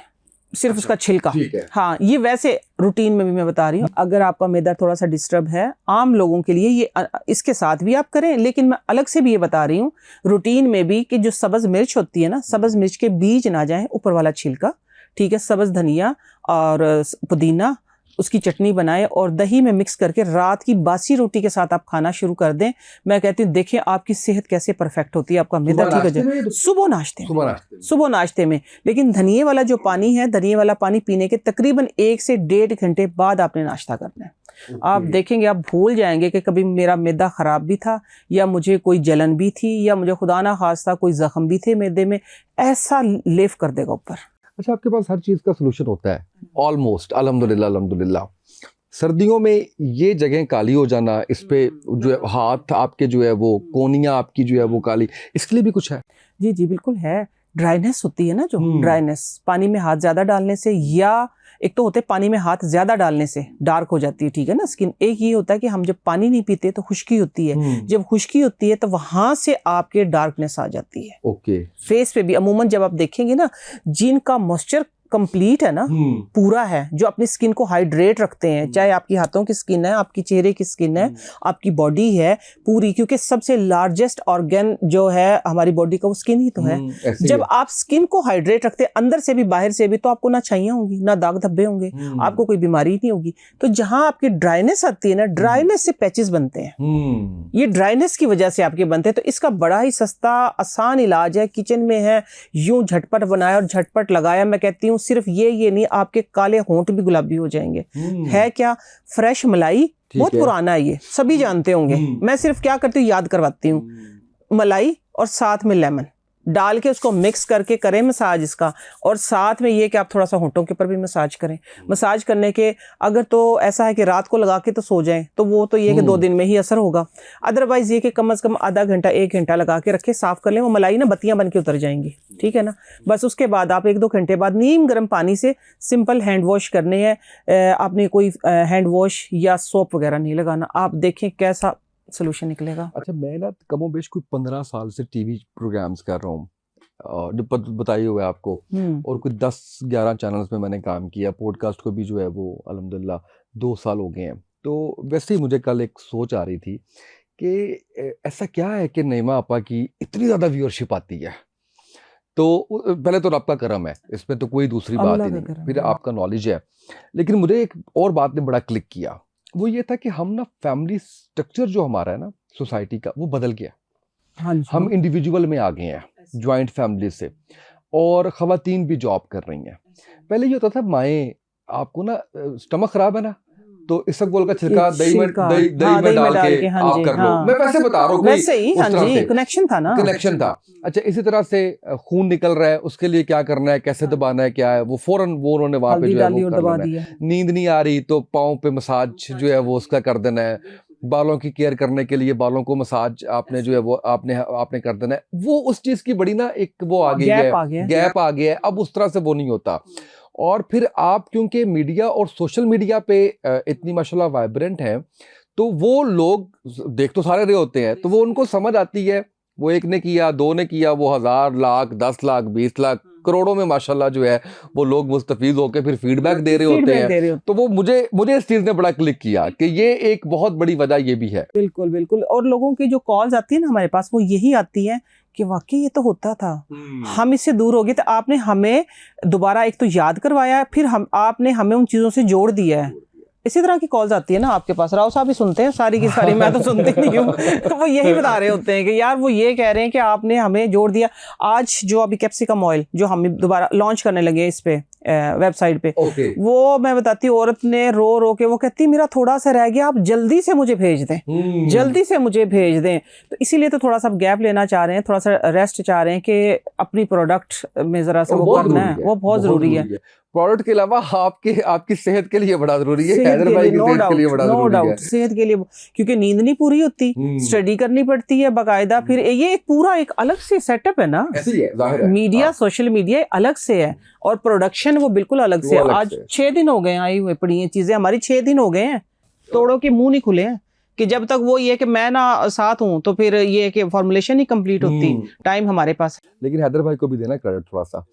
सिर्फ उसका छिलका। ठीक है। हाँ, ये वैसे रूटीन में भी मैं बता रही हूँ। अगर आपका मैदा थोड़ा सा डिस्टर्ब है, आम लोगों के लिए ये इसके साथ भी आप करें, लेकिन मैं अलग से भी ये बता रही हूँ रूटीन में भी कि जो सब्ज मिर्च होती है ना, सब्ज मिर्च के बीज ना जाएं, ऊपर वाला छिलका, ठीक है, सब्ज धनिया और पुदीना, उसकी चटनी बनाएं और दही में मिक्स करके रात की बासी रोटी के साथ आप खाना शुरू कर दें। मैं कहती हूँ देखिए आपकी सेहत कैसे परफेक्ट होती है, आपका मैदा ठीक हो जाए। सुबह नाश्ते में। लेकिन धनिए वाला जो पानी है, धनिए वाला पानी पीने के तकरीबन 1 से 1.5 घंटे बाद आपने नाश्ता करना है। आप देखेंगे, आप भूल जाएंगे कि कभी मेरा मैदा खराब भी था, या मुझे कोई जलन भी थी, या मुझे खुदा ना खास्ता कोई जख्म भी थे मैदे में। ऐसा लेफ कर देगा ऊपर। अच्छा, आपके पास हर चीज का सलूशन होता है ऑलमोस्ट, अल्हम्दुलिल्लाह अल्हम्दुलिल्लाह। सर्दियों में ये जगह काली हो जाना, इस पे जो है हाथ आपके जो है वो कोनियाँ आपकी जो है वो काली, इसके लिए भी कुछ है? जी जी बिल्कुल है। ड्राइनेस होती है ना, जो ड्राइनेस पानी में हाथ ज्यादा डालने से, या एक तो होते हैं पानी में हाथ ज्यादा डालने से डार्क हो जाती है, ठीक है ना स्किन। एक ये होता है कि हम जब पानी नहीं पीते तो खुश्की होती है, जब खुश्की होती है तो वहां से आपके डार्कनेस आ जाती है। ओके। फेस पे भी अमूमन जब आप देखेंगे ना, जिनका मॉइस्चर कंप्लीट है ना, पूरा है, जो अपनी स्किन को हाइड्रेट रखते हैं, चाहे आपकी हाथों की स्किन है, आपकी चेहरे की स्किन है, आपकी बॉडी है पूरी, क्योंकि सबसे लार्जेस्ट ऑर्गन जो है हमारी बॉडी का वो स्किन ही तो है। जब आप स्किन को हाइड्रेट रखते हैं अंदर से भी बाहर से भी, तो आपको ना छाइयां होंगी, ना दाग धब्बे होंगे, आपको कोई बीमारी नहीं होगी। तो जहां आपकी ड्राइनेस आती है ना, ड्राइनेस से पैचेस बनते हैं, ये ड्राइनेस की वजह से आपके बनते हैं। तो इसका बड़ा ही सस्ता आसान इलाज है, किचन में है, यूं झटपट बनाया और झटपट लगाया। मैं कहती हूँ सिर्फ ये नहीं, आपके काले होंठ भी गुलाबी हो जाएंगे। है क्या? फ्रेश मलाई, बहुत पुराना है ये, सभी जानते होंगे। मैं सिर्फ क्या करती हूँ, याद करवाती हूँ। मलाई और साथ में लेमन डाल के उसको मिक्स करके करें मसाज इसका, और साथ में ये कि आप थोड़ा सा होंठों के ऊपर भी मसाज करें। मसाज करने के अगर तो ऐसा है कि रात को लगा के तो सो जाएं, तो वो तो ये कि 2 दिन में ही असर होगा। अदरवाइज ये कि कम से कम आधा घंटा 1 घंटा लगा के रखे, साफ कर लें, वो मलाई ना बत्तियां बन के उतर जाएंगी, ठीक है ना। बस उसके बाद आप 1-2 घंटे बाद नीम गर्म पानी से सिंपल हैंड वॉश करने हैं। आपने कोई हैंड वॉश या सोप वगैरह नहीं लगाना। आप देखें कैसा सोल्यूशन निकलेगा। अच्छा, मैं ना कमोबेश कोई 15 साल से टीवी प्रोग्राम्स कर रहा हूँ, जो बताइए हुआ है आपको, और कुछ 10-11 चैनल्स में मैंने काम किया। पॉडकास्ट को भी जो है वो अल्हम्दुलिल्लाह 2 साल हो गए हैं। तो वैसे ही मुझे कल एक सोच आ रही थी कि ऐसा क्या है कि नईमा आपा की इतनी ज़्यादा व्यूअरशिप आती है। तो पहले तो आपका करम है, इसमें तो कोई दूसरी बात ही नहीं, फिर आपका नॉलेज है। लेकिन मुझे एक और बात ने बड़ा क्लिक किया, वो ये था कि हम ना फैमिली स्ट्रक्चर जो हमारा है ना सोसाइटी का, वो बदल गया। हाँ जी। हम इंडिविजुअल में आ गए हैं, ज्वाइंट फैमिली से, और ख़वातीन भी जॉब कर रही हैं। पहले ये होता था, माएँ आपको ना स्टमक खराब है ना, तो इसबगोल का छिलका दही में डाल के आप कर लो। मैं वैसे बता रहा हूँ, वैसे ही, हाँ जी, कनेक्शन था ना, कनेक्शन था। अच्छा, इसी तरह से खून निकल रहा है, उसके लिए क्या करना है, कैसे दबाना है, क्या है, वो फौरन वो उन्होंने वहां पे जो है वो कर लेना है। नींद नहीं आ रही तो पाँव पे मसाज जो है वो उसका कर देना है। बालों की केयर करने के लिए बालों को मसाज आपने जो है वो आपने कर देना है। वो उस चीज की बड़ी ना एक वो आ गई है, गैप आ गया है। अब उस तरह से वो नहीं होता। और फिर आप क्योंकि मीडिया और सोशल मीडिया पे इतनी माशाल्लाह वाइब्रेंट है, तो वो लोग देख तो सारे रहे होते हैं, तो वो उनको समझ आती है। वो एक ने किया, 2 ने किया, वो 1000 लाख 10 लाख 20 लाख करोड़ों में माशाल्लाह जो है वो लोग मुस्तफीद होकर फिर फीडबैक दे रहे होते हैं। तो वो मुझे इस चीज ने बड़ा क्लिक किया कि ये एक बहुत बड़ी वजह ये भी है। बिल्कुल बिल्कुल। और लोगों की जो कॉल्स आती है ना हमारे पास, वो यही आती है कि वाकई ये तो होता था, हम इससे दूर हो गए। तो आपने हमें दोबारा एक तो याद करवाया, फिर आपने हमें उन चीजों से जोड़ दिया है। इसी तरह की कॉल्स आती है ना आपके पास, राव साहब भी सुनते हैं सारी की सारी, मैं तो सुनती नहीं हूँ। वो यही बता रहे होते हैं कि यार वो ये कह रहे हैं कि आपने हमें जोड़ दिया। आज जो अभी कैप्सिकम ऑयल जो हम दोबारा लॉन्च करने लगे इस पे वेबसाइट पे, वो मैं बताती हूँ, औरत ने रो के वो कहती मेरा थोड़ा सा रह गया, आप जल्दी से मुझे भेज दें, जल्दी से मुझे भेज दें। तो इसीलिए तो थोड़ा सा गैप लेना चाह रहे हैं, थोड़ा सा रेस्ट चाह रहे हैं कि अपनी प्रोडक्ट में जरा सा वो करना है, वो बहुत जरूरी है। प्रोडक्ट के अलावा आपकी सेहत के लिए बड़ा जरूरी है, हैदर भाई की सेहत के लिए बड़ा जरूरी है, सेहत के लिए, क्योंकि नींद नहीं पूरी होती, स्टडी करनी पड़ती है बाकायदा। फिर ये एक पूरा एक अलग से सेटअप है ना, मीडिया सोशल मीडिया अलग से है, और प्रोडक्शन वो बिल्कुल अलग से है। आज 6 दिन हो गए आई हुए पड़ी हैं चीजें हमारी, 6 दिन हो गए हैं, तोड़ों के मुंह नहीं खुले हैं कि जब तक वो ये कि मैं ना साथ हूं तो फिर ये कि फॉर्मुलेशन ही कंप्लीट होती, टाइम हमारे पास। लेकिन हैदर भाई को भी देना क्रेडिट थोड़ा सा,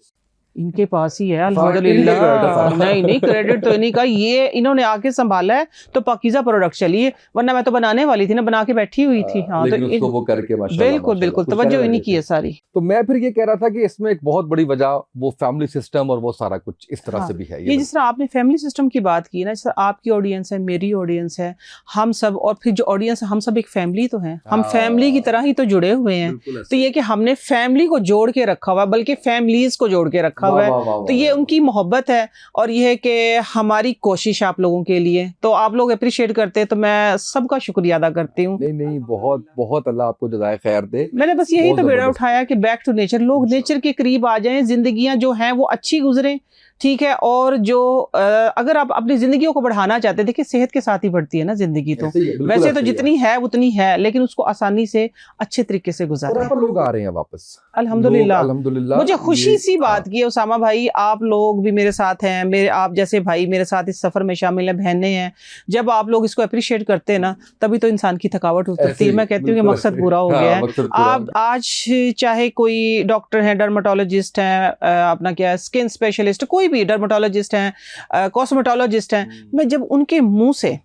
इनके पास ही है credit है अल्हम्दुलिल्लाह। सारा। नहीं नहीं, क्रेडिट तो इन्हीं का, ये इन्होंने आके संभाला है तो पाकीज़ा प्रोडक्ट चली है, वरना मैं तो बनाने वाली थी ना, बना के बैठी हुई थी। हाँ, तो लेकिन उसको वो करके माशाल्लाह बिल्कुल बिल्कुल कुछ तवज्जो करने इन्हीं लगे की थे। है सारी। तो मैं फिर ये कह रहा था कि इसमें एक बहुत बड़ी वजह वो फैमिली सिस्टम और वो सारा कुछ इस तरह हाँ, से भी है। ये जिस तरह आपने फैमिली सिस्टम की बात की ना, जैसे आपकी ऑडियंस है, मेरी ऑडियंस है, हम सब, और फिर जो ऑडियंस है, हम सब एक फैमिली तो हैं, हम फैमिली की तरह ही तो जुड़े हुए हैं। तो ये कि हमने फैमिली को जोड़ के रखा हुआ है, बल्कि फैमिलीज को जोड़ के रखा हुआ है। तो ये उनकी मोहब्बत है, और ये है कि हमारी कोशिश आप लोगों के लिए, तो आप लोग अप्रिशिएट करते हैं, तो मैं सबका शुक्रिया अदा करती हूँ। नहीं नहीं, बहुत बहुत अल्लाह आपको जज़ाए खैर दे। मैंने बस यही बहुत तो बेड़ा जबरदस्त। उठाया कि बैक टू नेचर, लोग नेचर के करीब आ जाएं, जिंदगियां जो हैं वो अच्छी गुजरें, ठीक है। और जो अगर आप अपनी जिंदगियों को बढ़ाना चाहते हैं, देखिए सेहत के साथ ही बढ़ती है ना जिंदगी, तो ऐसे ही है, बिल्कुल वैसे ऐसे तो ही है। जितनी है उतनी है, लेकिन उसको आसानी से अच्छे तरीके से और गुजारें। यहाँ पर लोग आ रहे हैं वापस, अल्हम्दुलिल्लाह। लोग अल्हम्दुलिल्लाह। मुझे खुशी ये सी बात की है उसामा भाई, आप लोग भी मेरे साथ हैं, मेरे आप जैसे भाई मेरे साथ इस सफर में शामिल हैं, बहनें हैं। जब आप लोग इसको अप्रिशिएट करते हैं ना, तभी तो इंसान की थकावट ऐसे उतरती है। ही, मैं कहती हूँ कि बिल्कुल मकसद ऐसे। पूरा हो हाँ, गया है। मकसद पूरा हो आप आज चाहे कोई डॉक्टर है, डर्माटोलॉजिस्ट हैं, अपना क्या स्किन स्पेशलिस्ट, कोई भी डर्माटोलॉजिस्ट हैं, कॉस्मेटोलॉजिस्ट हैं, मैं जब उनके मुंह से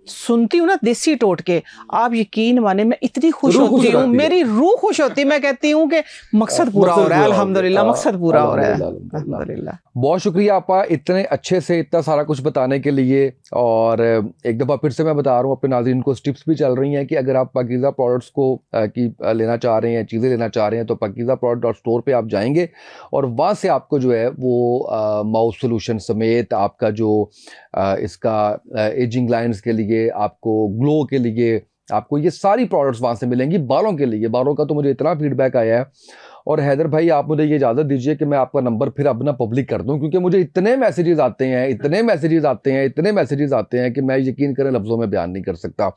सुनती हूँ ना देसी टोटके, आप यकीन माने मैं इतनी खुश रूह खुश होती हो हूँ, जाती है। मेरी रूह खुश होती है। मैं कहती हूँ कि मकसद पूरा हो रहा है, अल्हम्दुलिल्लाह, मकसद पूरा हो रहा है, अल्हम्दुलिल्लाह। बहुत शुक्रिया आपा इतने अच्छे से इतना सारा कुछ बताने के लिए। और एक दफ़ा फिर से मैं बता रहा हूँ अपने नाज़रीन को, टिप्स भी चल रही हैं कि अगर आप पाकीज़ा प्रोडक्ट्स को लेना चाह रहे हैं, चीज़ें लेना चाह रहे हैं, तो पाकीज़ा प्रोडक्ट स्टोर पे आप जाएंगे और वहाँ से आपको जो है वो माउथ सोल्यूशन समेत आपका जो इसका एजिंग लाइन्स के लिए, आपको ग्लो के लिए, आपको ये सारी प्रोडक्ट्स वहाँ से मिलेंगी। बालों के लिए, बालों का तो मुझे इतना फीडबैक आया है। और हैदर भाई, आप मुझे ये इजाज़त दीजिए कि मैं आपका नंबर फिर अब ना पब्लिक कर दूं, क्योंकि मुझे इतने मैसेजेस आते हैं, इतने मैसेजेस आते हैं, इतने मैसेजेस आते हैं कि मैं यकीन करें लफ्ज़ों में बयान नहीं कर सकता।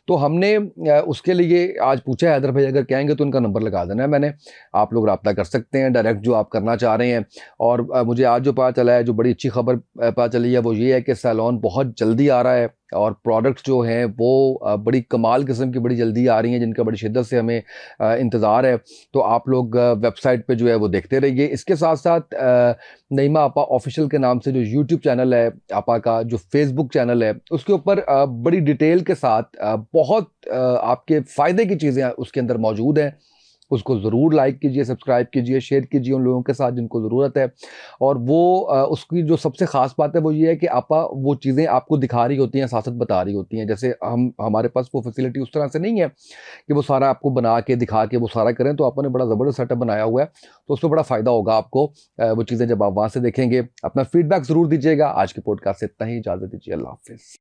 तो हमने उसके लिए आज पूछा है, हैदर भाई अगर कहेंगे तो उनका नंबर लगा देना है मैंने, आप लोग रब्ता कर सकते हैं डायरेक्ट जो आप करना चाह रहे हैं। और मुझे आज जो पता चला है, जो बड़ी अच्छी खबर पता चली है, वो ये है कि सैलून बहुत जल्दी आ रहा है और प्रोडक्ट्स जो हैं वो बड़ी कमाल किस्म की बड़ी जल्दी आ रही हैं, जिनका बड़ी शिद्दत से हमें इंतज़ार है। तो आप लोग वेबसाइट पे जो है वो देखते रहिए। इसके साथ साथ नईमा आपा ऑफिशियल के नाम से जो यूट्यूब चैनल है आपा का, जो फेसबुक चैनल है, उसके ऊपर बड़ी डिटेल के साथ बहुत आपके फ़ायदे की चीज़ें उसके अंदर मौजूद हैं। उसको ज़रूर लाइक कीजिए, सब्सक्राइब कीजिए, शेयर कीजिए उन लोगों के साथ जिनको ज़रूरत है। और वो उसकी जो सबसे ख़ास बात है वो ये है कि आपा वो चीज़ें आपको दिखा रही होती हैं, साथ-साथ बता रही होती हैं। जैसे हमारे पास वो फैसिलिटी उस तरह से नहीं है कि वो सारा आपको बना के, दिखा के वो सारा करें। तो आपने बड़ा ज़बरदस्त सेटअप बनाया हुआ है, तो उसमें बड़ा फ़ायदा होगा आपको वो चीज़ें जब आप वहाँ से देखेंगे। अपना फ़ीडबैक ज़रूर दीजिएगा। आज के पॉडकास्ट से इतना ही, इजाज़त दीजिए, अल्लाह हाफ़िज़।